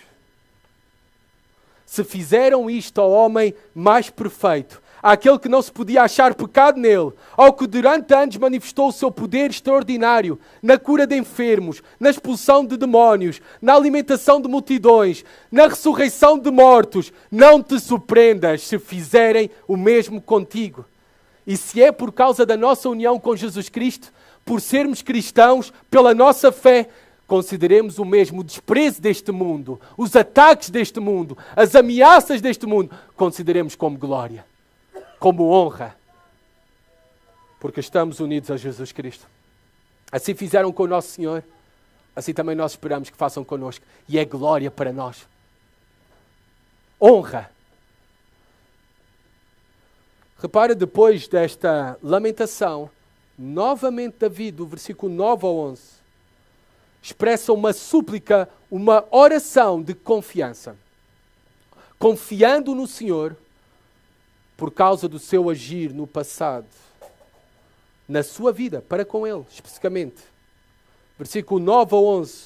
Se fizeram isto ao homem mais perfeito, àquele que não se podia achar pecado nele, ao que durante anos manifestou o seu poder extraordinário na cura de enfermos, na expulsão de demónios, na alimentação de multidões, na ressurreição de mortos, não te surpreendas se fizerem o mesmo contigo. E se é por causa da nossa união com Jesus Cristo, por sermos cristãos, pela nossa fé, consideremos o mesmo desprezo deste mundo, os ataques deste mundo, as ameaças deste mundo, consideremos como glória, como honra, porque estamos unidos a Jesus Cristo. Assim fizeram com o nosso Senhor, assim também nós esperamos que façam connosco, e é glória para nós. Honra. Repara, depois desta lamentação, novamente Davi, do versículo 9 ao 11, expressa uma súplica, uma oração de confiança. Confiando no Senhor, por causa do seu agir no passado, na sua vida, para com Ele, especificamente. Versículo 9 ao 11.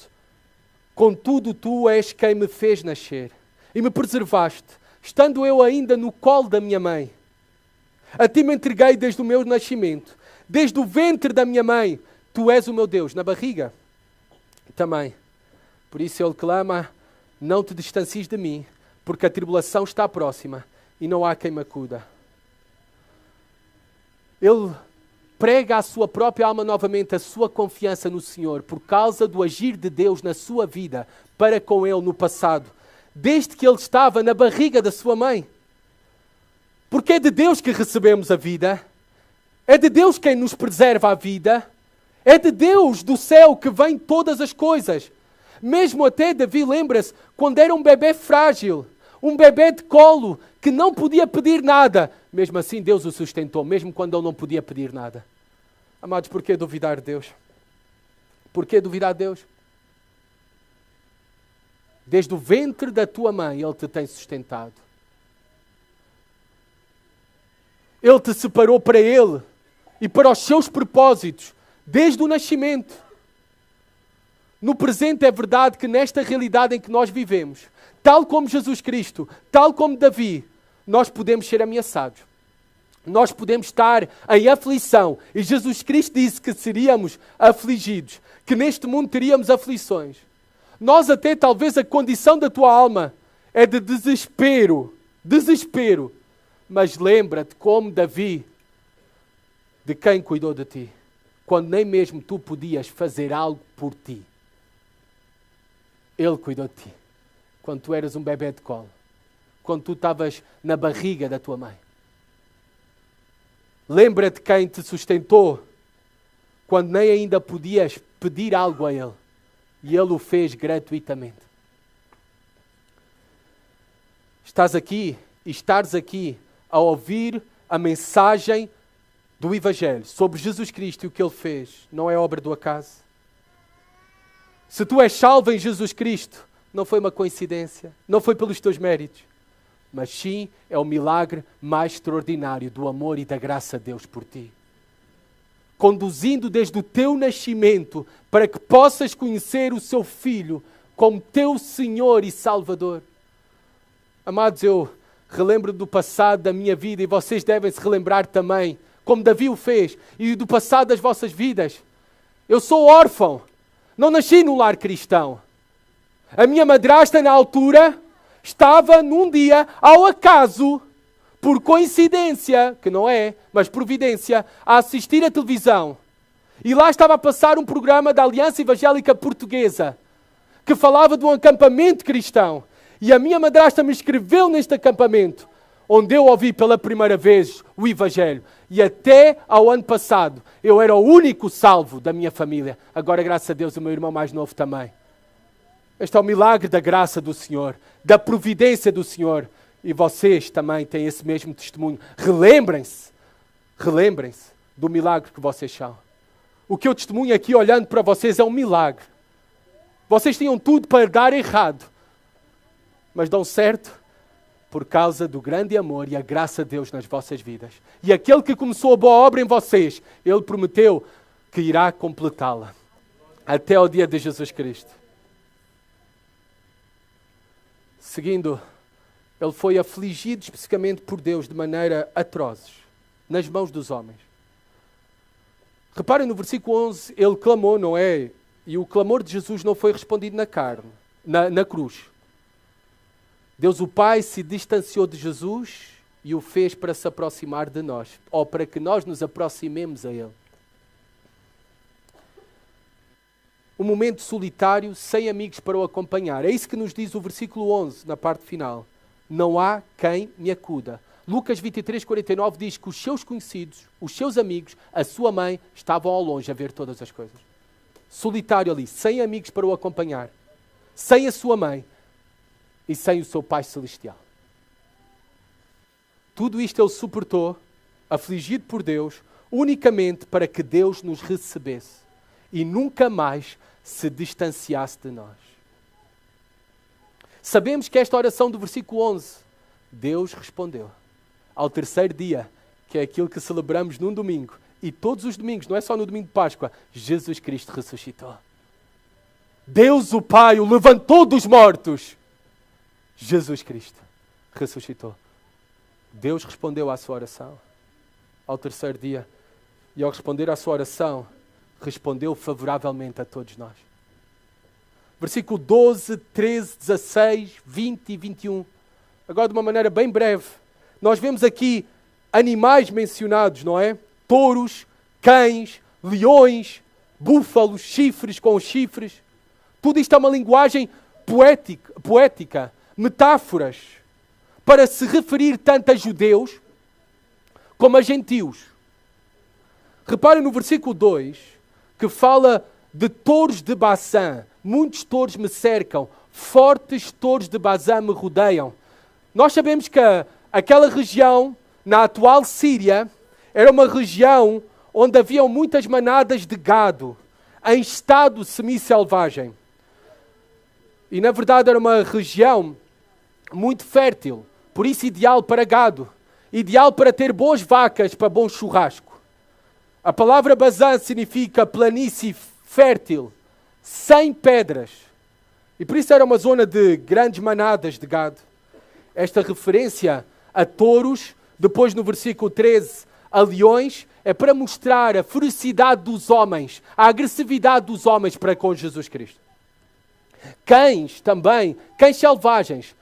Contudo, tu és quem me fez nascer e me preservaste, estando eu ainda no colo da minha mãe. A ti me entreguei desde o meu nascimento. Desde o ventre da minha mãe, tu és o meu Deus. Na barriga também. Por isso ele clama: não te distancies de mim, porque a tribulação está próxima e não há quem me acuda. Ele prega à sua própria alma novamente a sua confiança no Senhor por causa do agir de Deus na sua vida para com ele no passado, desde que ele estava na barriga da sua mãe. Porque é de Deus que recebemos a vida, é de Deus quem nos preserva a vida, é de Deus do céu que vem todas as coisas. Mesmo até Davi, lembra-se, quando era um bebê frágil, um bebê de colo, que não podia pedir nada. Mesmo assim Deus o sustentou, mesmo quando ele não podia pedir nada. Amados, porquê duvidar de Deus? Porquê duvidar de Deus? Desde o ventre da tua mãe Ele te tem sustentado. Ele te separou para Ele e para os seus propósitos, desde o nascimento. No presente é verdade que nesta realidade em que nós vivemos, tal como Jesus Cristo, tal como Davi, nós podemos ser ameaçados. Nós podemos estar em aflição. E Jesus Cristo disse que seríamos afligidos, que neste mundo teríamos aflições. Nós até, talvez, a condição da tua alma é de desespero. Desespero. Mas lembra-te como Davi, de quem cuidou de ti, quando nem mesmo tu podias fazer algo por ti. Ele cuidou de ti. Quando tu eras um bebê de colo. Quando tu estavas na barriga da tua mãe. Lembra-te quem te sustentou quando nem ainda podias pedir algo a Ele. E Ele o fez gratuitamente. Estás aqui e estares aqui a ouvir a mensagem do Evangelho sobre Jesus Cristo e o que Ele fez. Não é obra do acaso. Se tu és salvo em Jesus Cristo, não foi uma coincidência. Não foi pelos teus méritos. Mas sim, é o milagre mais extraordinário do amor e da graça de Deus por ti. Conduzindo desde o teu nascimento para que possas conhecer o seu Filho como teu Senhor e Salvador. Amados, eu relembro do passado da minha vida e vocês devem se relembrar também, como Davi o fez, e do passado das vossas vidas. Eu sou órfão, não nasci num lar cristão. A minha madrasta na altura estava num dia, ao acaso, por coincidência, que não é, mas providência, a assistir à televisão. E lá estava a passar um programa da Aliança Evangélica Portuguesa, que falava de um acampamento cristão. E a minha madrasta me inscreveu neste acampamento, onde eu ouvi pela primeira vez o Evangelho. E até ao ano passado, eu era o único salvo da minha família. Agora, graças a Deus, o meu irmão mais novo também. Este é o milagre da graça do Senhor, da providência do Senhor. E vocês também têm esse mesmo testemunho. Relembrem-se do milagre que vocês são. O que eu testemunho aqui olhando para vocês é um milagre. Vocês tinham tudo para dar errado, mas dão certo por causa do grande amor e a graça de Deus nas vossas vidas. E aquele que começou a boa obra em vocês, Ele prometeu que irá completá-la até ao dia de Jesus Cristo. Seguindo, ele foi afligido especificamente por Deus de maneira atroz, nas mãos dos homens. Reparem no versículo 11, ele clamou, não é? E o clamor de Jesus não foi respondido na carne, na cruz. Deus o Pai se distanciou de Jesus e o fez para se aproximar de nós, ou para que nós nos aproximemos a Ele. Um momento solitário, sem amigos para o acompanhar. É isso que nos diz o versículo 11, na parte final. Não há quem me acuda. Lucas 23:49 diz que os seus conhecidos, os seus amigos, a sua mãe, estavam ao longe a ver todas as coisas. Solitário ali, sem amigos para o acompanhar, sem a sua mãe e sem o seu Pai Celestial. Tudo isto ele suportou, afligido por Deus, unicamente para que Deus nos recebesse e nunca mais se distanciasse de nós. Sabemos que esta oração do versículo 11, Deus respondeu. Ao terceiro dia, que é aquilo que celebramos num domingo, e todos os domingos, não é só no domingo de Páscoa, Jesus Cristo ressuscitou. Deus o Pai o levantou dos mortos. Jesus Cristo ressuscitou. Deus respondeu à sua oração ao terceiro dia. E ao responder à sua oração, respondeu favoravelmente a todos nós. Versículo 12, 13, 16, 20 e 21. Agora de uma maneira bem breve. Nós vemos aqui animais mencionados, não é? Touros, cães, leões, búfalos, chifres com chifres. Tudo isto é uma linguagem poética, metáforas, para se referir tanto a judeus como a gentios. Reparem no versículo 2, que fala de touros de Baçã, muitos touros me cercam, fortes touros de Bazã me rodeiam. Nós sabemos que aquela região, na atual Síria, era uma região onde haviam muitas manadas de gado, em estado semi-selvagem. E na verdade era uma região muito fértil, por isso ideal para gado, ideal para ter boas vacas para bom churrasco. A palavra Bazã significa planície fértil, sem pedras. E por isso era uma zona de grandes manadas de gado. Esta referência a touros, depois no versículo 13, a leões, é para mostrar a ferocidade dos homens, a agressividade dos homens para com Jesus Cristo. Cães também, cães selvagens,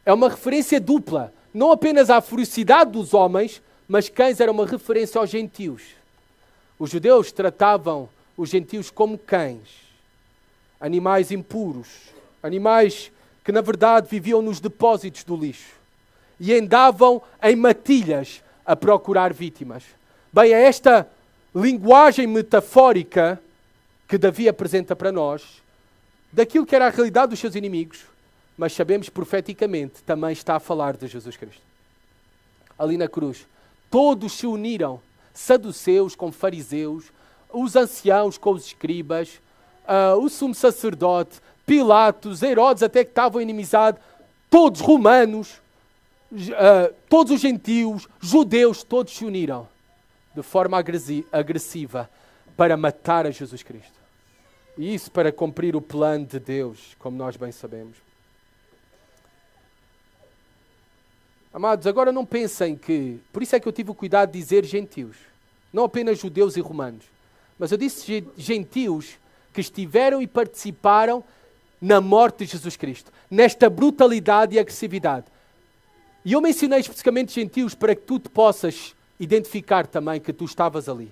é uma referência dupla, não apenas à ferocidade dos homens, mas cães era uma referência aos gentios. Os judeus tratavam os gentios como cães, animais impuros, animais que na verdade viviam nos depósitos do lixo e andavam em matilhas a procurar vítimas. Bem, é esta linguagem metafórica que Davi apresenta para nós, daquilo que era a realidade dos seus inimigos, mas sabemos profeticamente também está a falar de Jesus Cristo. Ali na cruz, todos se uniram, saduceus com fariseus, os anciãos com os escribas, o sumo sacerdote, Pilatos, Herodes, até que estavam inimizados, todos romanos, todos os gentios, judeus, todos se uniram de forma agressiva para matar a Jesus Cristo. E isso para cumprir o plano de Deus, como nós bem sabemos. Amados, agora não pensem que... Por isso é que eu tive o cuidado de dizer gentios. Não apenas judeus e romanos. Mas eu disse gentios que estiveram e participaram na morte de Jesus Cristo. Nesta brutalidade e agressividade. E eu mencionei especificamente gentios para que tu te possas identificar também que tu estavas ali.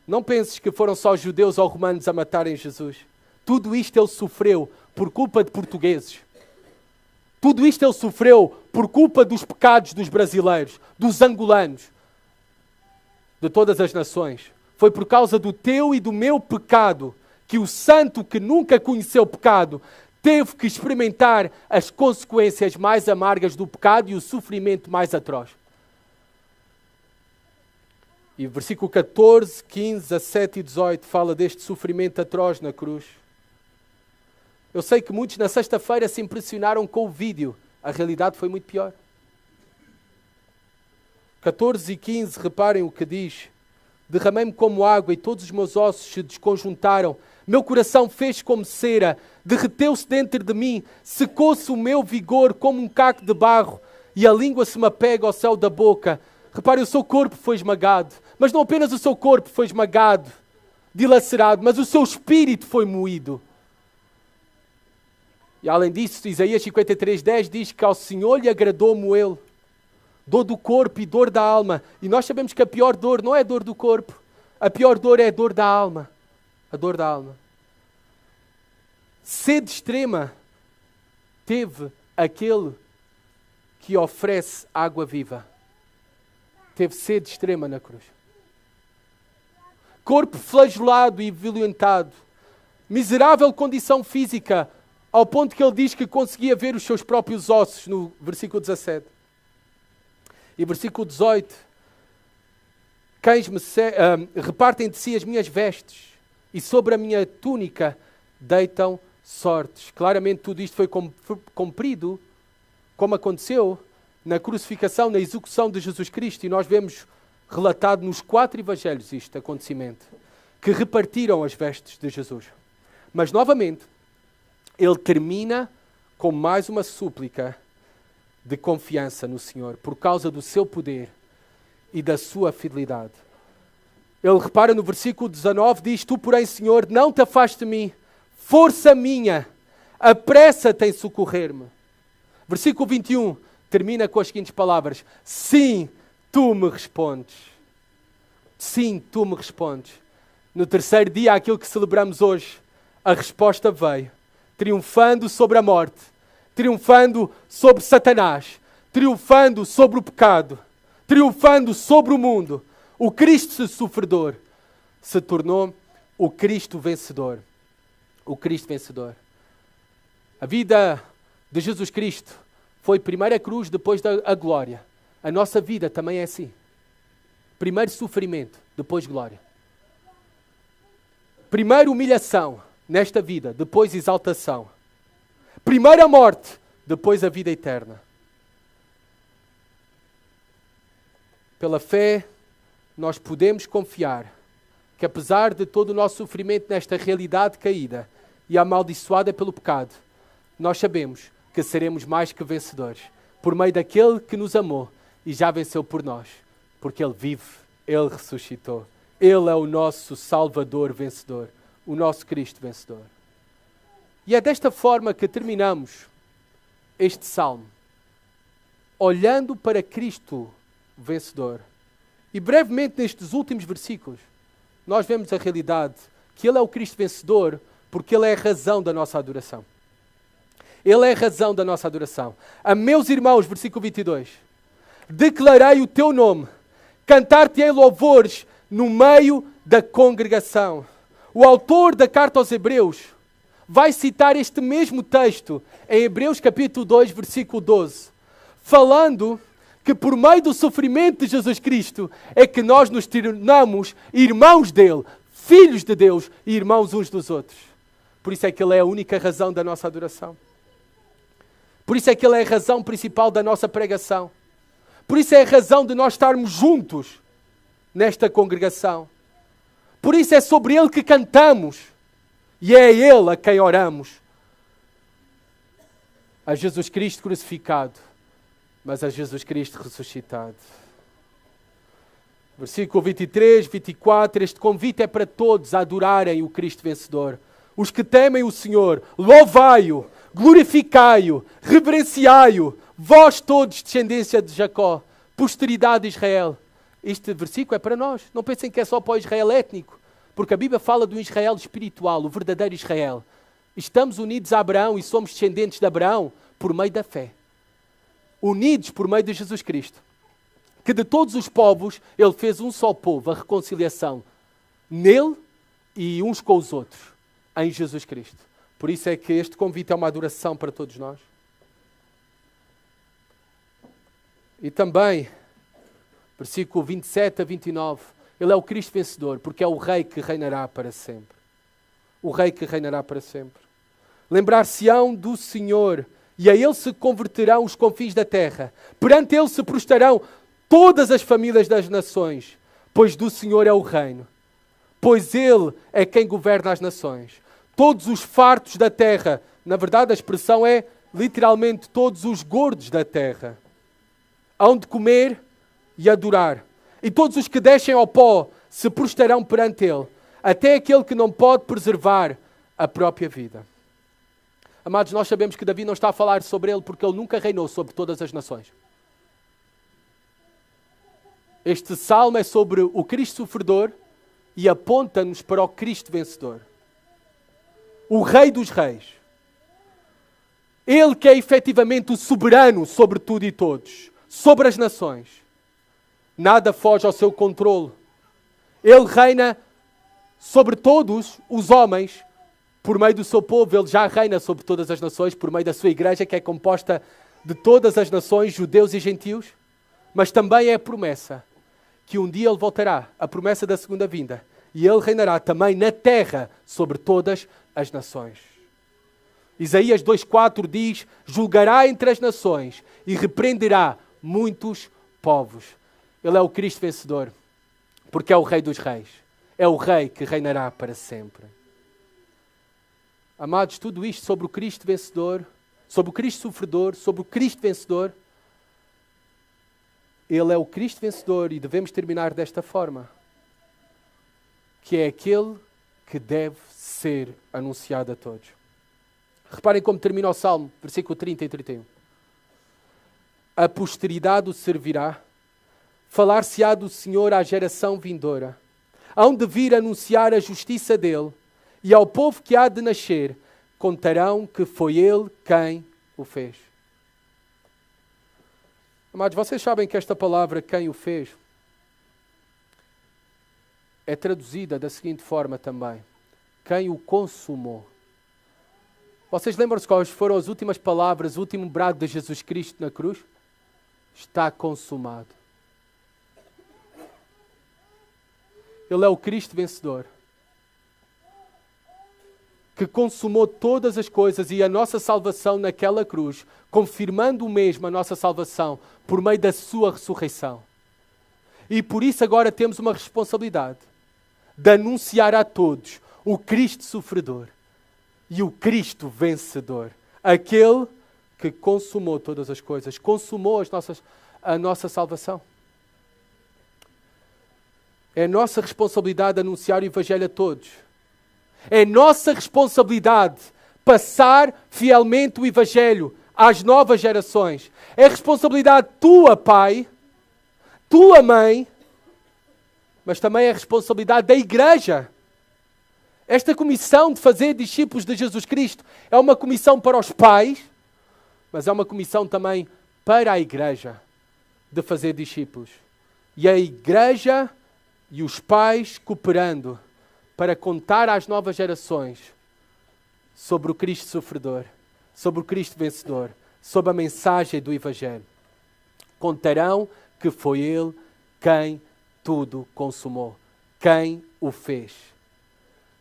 Não penses que foram só judeus ou romanos a matarem Jesus. Tudo isto ele sofreu por culpa de portugueses. Tudo isto ele sofreu por culpa dos pecados dos brasileiros, dos angolanos, de todas as nações. Foi por causa do teu e do meu pecado que o santo que nunca conheceu pecado teve que experimentar as consequências mais amargas do pecado e o sofrimento mais atroz. E o versículo 14, 15, 17 e 18 fala deste sofrimento atroz na cruz. Eu sei que muitos na sexta-feira se impressionaram com o vídeo. A realidade foi muito pior. 14 e 15, reparem o que diz. Derramei-me como água e todos os meus ossos se desconjuntaram. Meu coração fez como cera, derreteu-se dentro de mim, secou-se o meu vigor como um caco de barro e a língua se me apega ao céu da boca. Reparem, o seu corpo foi esmagado. Mas não apenas o seu corpo foi esmagado, dilacerado, mas o seu espírito foi moído. E além disso, Isaías 53:10 diz que ao Senhor lhe agradou moê-lo. Dor do corpo e dor da alma. E nós sabemos que a pior dor não é a dor do corpo. A pior dor é a dor da alma. A dor da alma. Sede extrema teve aquele que oferece água viva. Teve sede extrema na cruz. Corpo flagelado e violentado. Miserável condição física, ao ponto que ele diz que conseguia ver os seus próprios ossos, no versículo 17. E versículo 18. Cães repartem de si as minhas vestes, e sobre a minha túnica deitam sortes. Claramente tudo isto foi cumprido, como aconteceu na crucificação, na execução de Jesus Cristo. E nós vemos relatado nos 4 evangelhos este acontecimento, que repartiram as vestes de Jesus. Mas novamente, ele termina com mais uma súplica de confiança no Senhor, por causa do seu poder e da sua fidelidade. Ele repara no versículo 19, diz: Tu, porém, Senhor, não te afastes de mim, força minha, apressa-te em socorrer-me. Versículo 21 termina com as seguintes palavras: Sim, tu me respondes. Sim, tu me respondes. No terceiro dia, aquilo que celebramos hoje, a resposta veio, triunfando sobre a morte, triunfando sobre Satanás, triunfando sobre o pecado, triunfando sobre o mundo. O Cristo sofredor se tornou o Cristo vencedor. O Cristo vencedor. A vida de Jesus Cristo foi primeiro a cruz, depois a glória. A nossa vida também é assim. Primeiro sofrimento, depois glória. Primeiro humilhação nesta vida, depois exaltação. Primeiro a morte, depois a vida eterna. Pela fé, nós podemos confiar que apesar de todo o nosso sofrimento nesta realidade caída e amaldiçoada pelo pecado, nós sabemos que seremos mais que vencedores por meio daquele que nos amou e já venceu por nós, porque Ele vive, Ele ressuscitou. Ele é o nosso Salvador vencedor, o nosso Cristo vencedor. E é desta forma que terminamos este salmo, olhando para Cristo vencedor. E brevemente nestes últimos versículos, nós vemos a realidade que Ele é o Cristo vencedor porque Ele é a razão da nossa adoração. Ele é a razão da nossa adoração. A meus irmãos, versículo 22, declarei o teu nome, cantar-te-ei louvores no meio da congregação. O autor da carta aos Hebreus vai citar este mesmo texto em Hebreus capítulo 2, versículo 12, falando que por meio do sofrimento de Jesus Cristo é que nós nos tornamos irmãos dele, filhos de Deus e irmãos uns dos outros. Por isso é que Ele é a única razão da nossa adoração. Por isso é que Ele é a razão principal da nossa pregação. Por isso é a razão de nós estarmos juntos nesta congregação. Por isso é sobre Ele que cantamos e é a Ele a quem oramos. A Jesus Cristo crucificado, mas a Jesus Cristo ressuscitado. Versículo 23, 24, este convite é para todos a adorarem o Cristo vencedor. Os que temem o Senhor, louvai-o, glorificai-o, reverenciai-o, vós todos, descendência de Jacó, posteridade de Israel. Este versículo é para nós. Não pensem que é só para o Israel étnico, porque a Bíblia fala do Israel espiritual, o verdadeiro Israel. Estamos unidos a Abraão e somos descendentes de Abraão por meio da fé. Unidos por meio de Jesus Cristo. Que de todos os povos Ele fez um só povo, a reconciliação nele e uns com os outros, em Jesus Cristo. Por isso é que este convite é uma adoração para todos nós. E também, versículo 27 a 29, Ele é o Cristo vencedor, porque é o Rei que reinará para sempre. O Rei que reinará para sempre. Lembrar-se-ão do Senhor, e a Ele se converterão os confins da terra. Perante Ele se prostrarão todas as famílias das nações, pois do Senhor é o reino. Pois Ele é quem governa as nações. Todos os fartos da terra, na verdade a expressão é literalmente todos os gordos da terra, hão de comer e adorar. E todos os que descem ao pó se prostrarão perante Ele, até aquele que não pode preservar a própria vida. Amados, nós sabemos que Davi não está a falar sobre ele porque ele nunca reinou sobre todas as nações. Este salmo é sobre o Cristo sofredor e aponta-nos para o Cristo vencedor. O Rei dos Reis. Ele que é efetivamente o soberano sobre tudo e todos, sobre as nações. Nada foge ao seu controle. Ele reina sobre todos os homens por meio do seu povo. Ele já reina sobre todas as nações por meio da sua igreja, que é composta de todas as nações, judeus e gentios. Mas também é a promessa que um dia Ele voltará, a promessa da segunda vinda. E Ele reinará também na terra sobre todas as nações. Isaías 2,4 diz: julgará entre as nações e repreenderá muitos povos. Ele é o Cristo vencedor, porque é o Rei dos Reis. É o Rei que reinará para sempre. Amados, tudo isto sobre o Cristo vencedor, sobre o Cristo sofredor, sobre o Cristo vencedor. Ele é o Cristo vencedor e devemos terminar desta forma, que é aquele que deve ser anunciado a todos. Reparem como termina o Salmo, versículo 30 e 31. A posteridade o servirá, falar-se-á do Senhor à geração vindoura. Hão de vir anunciar a justiça dele, e ao povo que há de nascer contarão que foi ele quem o fez. Amados, vocês sabem que esta palavra, quem o fez, é traduzida da seguinte forma também: quem o consumou. Vocês lembram-se quais foram as últimas palavras, o último brado de Jesus Cristo na cruz? Está consumado. Ele é o Cristo vencedor, que consumou todas as coisas e a nossa salvação naquela cruz, confirmando o mesmo a nossa salvação por meio da sua ressurreição. E por isso agora temos uma responsabilidade de anunciar a todos o Cristo sofredor e o Cristo vencedor. Aquele que consumou todas as coisas, consumou a nossa salvação. É nossa responsabilidade anunciar o Evangelho a todos. É nossa responsabilidade passar fielmente o Evangelho às novas gerações. É responsabilidade tua, pai, tua mãe, mas também é responsabilidade da igreja. Esta comissão de fazer discípulos de Jesus Cristo é uma comissão para os pais, mas é uma comissão também para a igreja de fazer discípulos. E a igreja e os pais cooperando para contar às novas gerações sobre o Cristo sofredor, sobre o Cristo vencedor, sobre a mensagem do Evangelho. Contarão que foi Ele quem tudo consumou, quem o fez.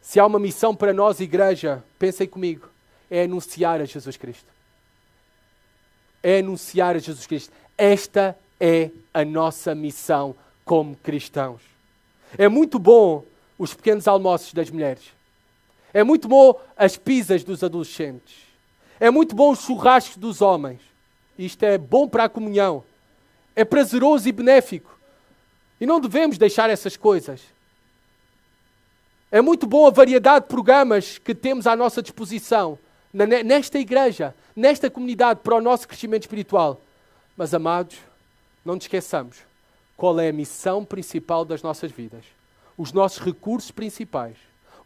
Se há uma missão para nós, igreja, pensem comigo, é anunciar a Jesus Cristo. É anunciar a Jesus Cristo. Esta é a nossa missão como cristãos. É muito bom os pequenos almoços das mulheres. É muito bom as pizzas dos adolescentes. É muito bom os churrascos dos homens. Isto é bom para a comunhão. É prazeroso e benéfico. E não devemos deixar essas coisas. É muito bom a variedade de programas que temos à nossa disposição nesta igreja, nesta comunidade, para o nosso crescimento espiritual. Mas, amados, não nos esqueçamos qual é a missão principal das nossas vidas. Os nossos recursos principais,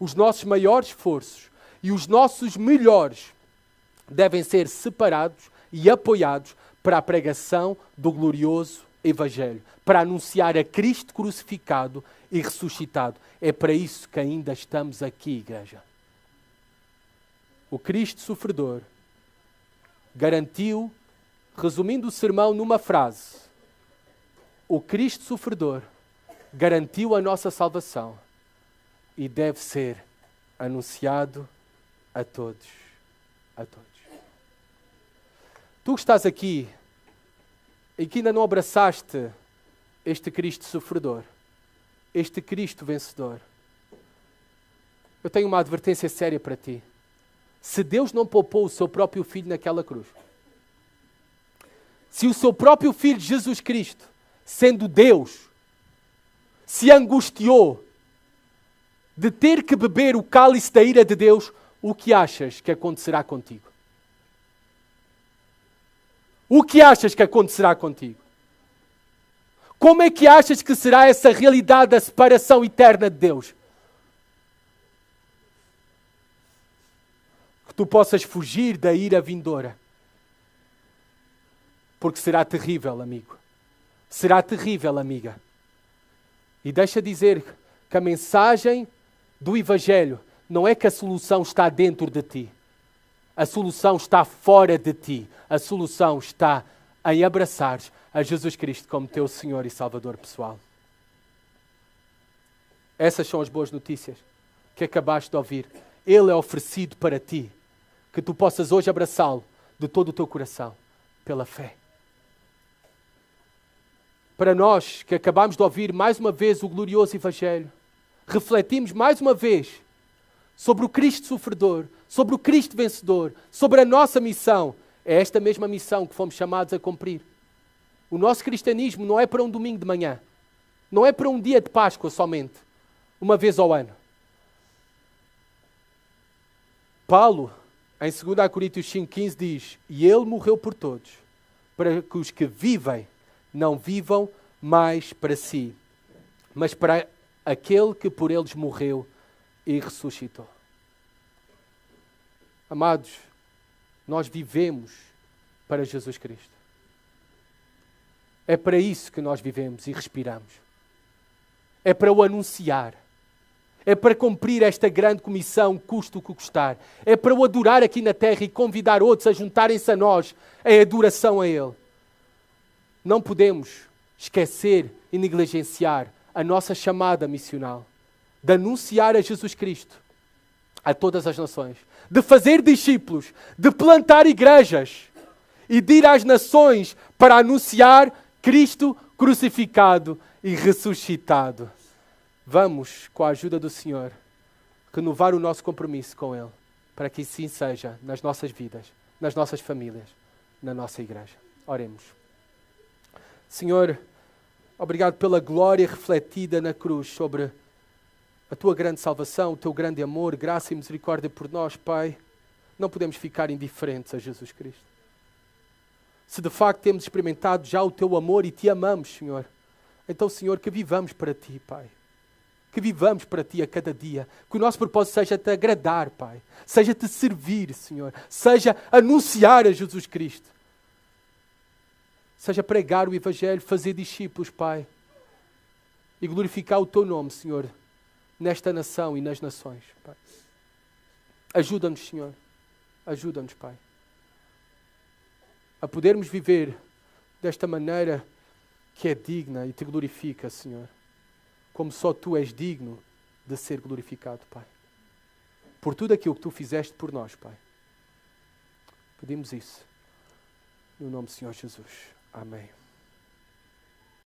os nossos maiores esforços e os nossos melhores devem ser separados e apoiados para a pregação do glorioso Evangelho, para anunciar a Cristo crucificado e ressuscitado. É para isso que ainda estamos aqui, igreja. O Cristo sofredor garantiu, resumindo o sermão numa frase, o Cristo sofredor garantiu a nossa salvação e deve ser anunciado a todos. A todos. Tu que estás aqui e que ainda não abraçaste este Cristo sofredor, este Cristo vencedor, eu tenho uma advertência séria para ti. Se Deus não poupou o seu próprio Filho naquela cruz, se o seu próprio Filho Jesus Cristo, sendo Deus, se angustiou de ter que beber o cálice da ira de Deus, o que achas que acontecerá contigo? O que achas que acontecerá contigo? Como é que achas que será essa realidade da separação eterna de Deus? Que tu possas fugir da ira vindoura. Porque será terrível, amigo. Será terrível, amiga. E deixa dizer que a mensagem do Evangelho não é que a solução está dentro de ti. A solução está fora de ti. A solução está em abraçares a Jesus Cristo como teu Senhor e Salvador pessoal. Essas são as boas notícias que acabaste de ouvir. Ele é oferecido para ti. Que tu possas hoje abraçá-lo de todo o teu coração, pela fé. Para nós que acabamos de ouvir mais uma vez o glorioso Evangelho, refletimos mais uma vez sobre o Cristo sofredor, sobre o Cristo vencedor, sobre a nossa missão. É esta mesma missão que fomos chamados a cumprir. O nosso cristianismo não é para um domingo de manhã. Não é para um dia de Páscoa somente, uma vez ao ano. Paulo, em 2 Coríntios 5,15 diz: e ele morreu por todos, para que os que vivem não vivam mais para si, mas para aquele que por eles morreu e ressuscitou. Amados, nós vivemos para Jesus Cristo. É para isso que nós vivemos e respiramos. É para o anunciar. É para cumprir esta grande comissão, custe o que custar. É para o adorar aqui na terra e convidar outros a juntarem-se a nós em adoração a Ele. Não podemos esquecer e negligenciar a nossa chamada missional, de anunciar a Jesus Cristo a todas as nações, de fazer discípulos, de plantar igrejas e de ir às nações para anunciar Cristo crucificado e ressuscitado. Vamos, com a ajuda do Senhor, renovar o nosso compromisso com Ele, para que assim seja nas nossas vidas, nas nossas famílias, na nossa igreja. Oremos. Senhor, obrigado pela glória refletida na cruz sobre a Tua grande salvação, o Teu grande amor, graça e misericórdia por nós, Pai. Não podemos ficar indiferentes a Jesus Cristo. Se de facto temos experimentado já o Teu amor e Te amamos, Senhor, então, Senhor, que vivamos para Ti, Pai. Que vivamos para Ti a cada dia. Que o nosso propósito seja Te agradar, Pai. Seja Te servir, Senhor. Seja anunciar a Jesus Cristo. Seja pregar o Evangelho, fazer discípulos, Pai. E glorificar o Teu nome, Senhor, nesta nação e nas nações, Pai. Ajuda-nos, Senhor. Ajuda-nos, Pai. A podermos viver desta maneira que é digna e Te glorifica, Senhor. Como só Tu és digno de ser glorificado, Pai. Por tudo aquilo que Tu fizeste por nós, Pai. Pedimos isso. No nome do Senhor Jesus. Amém.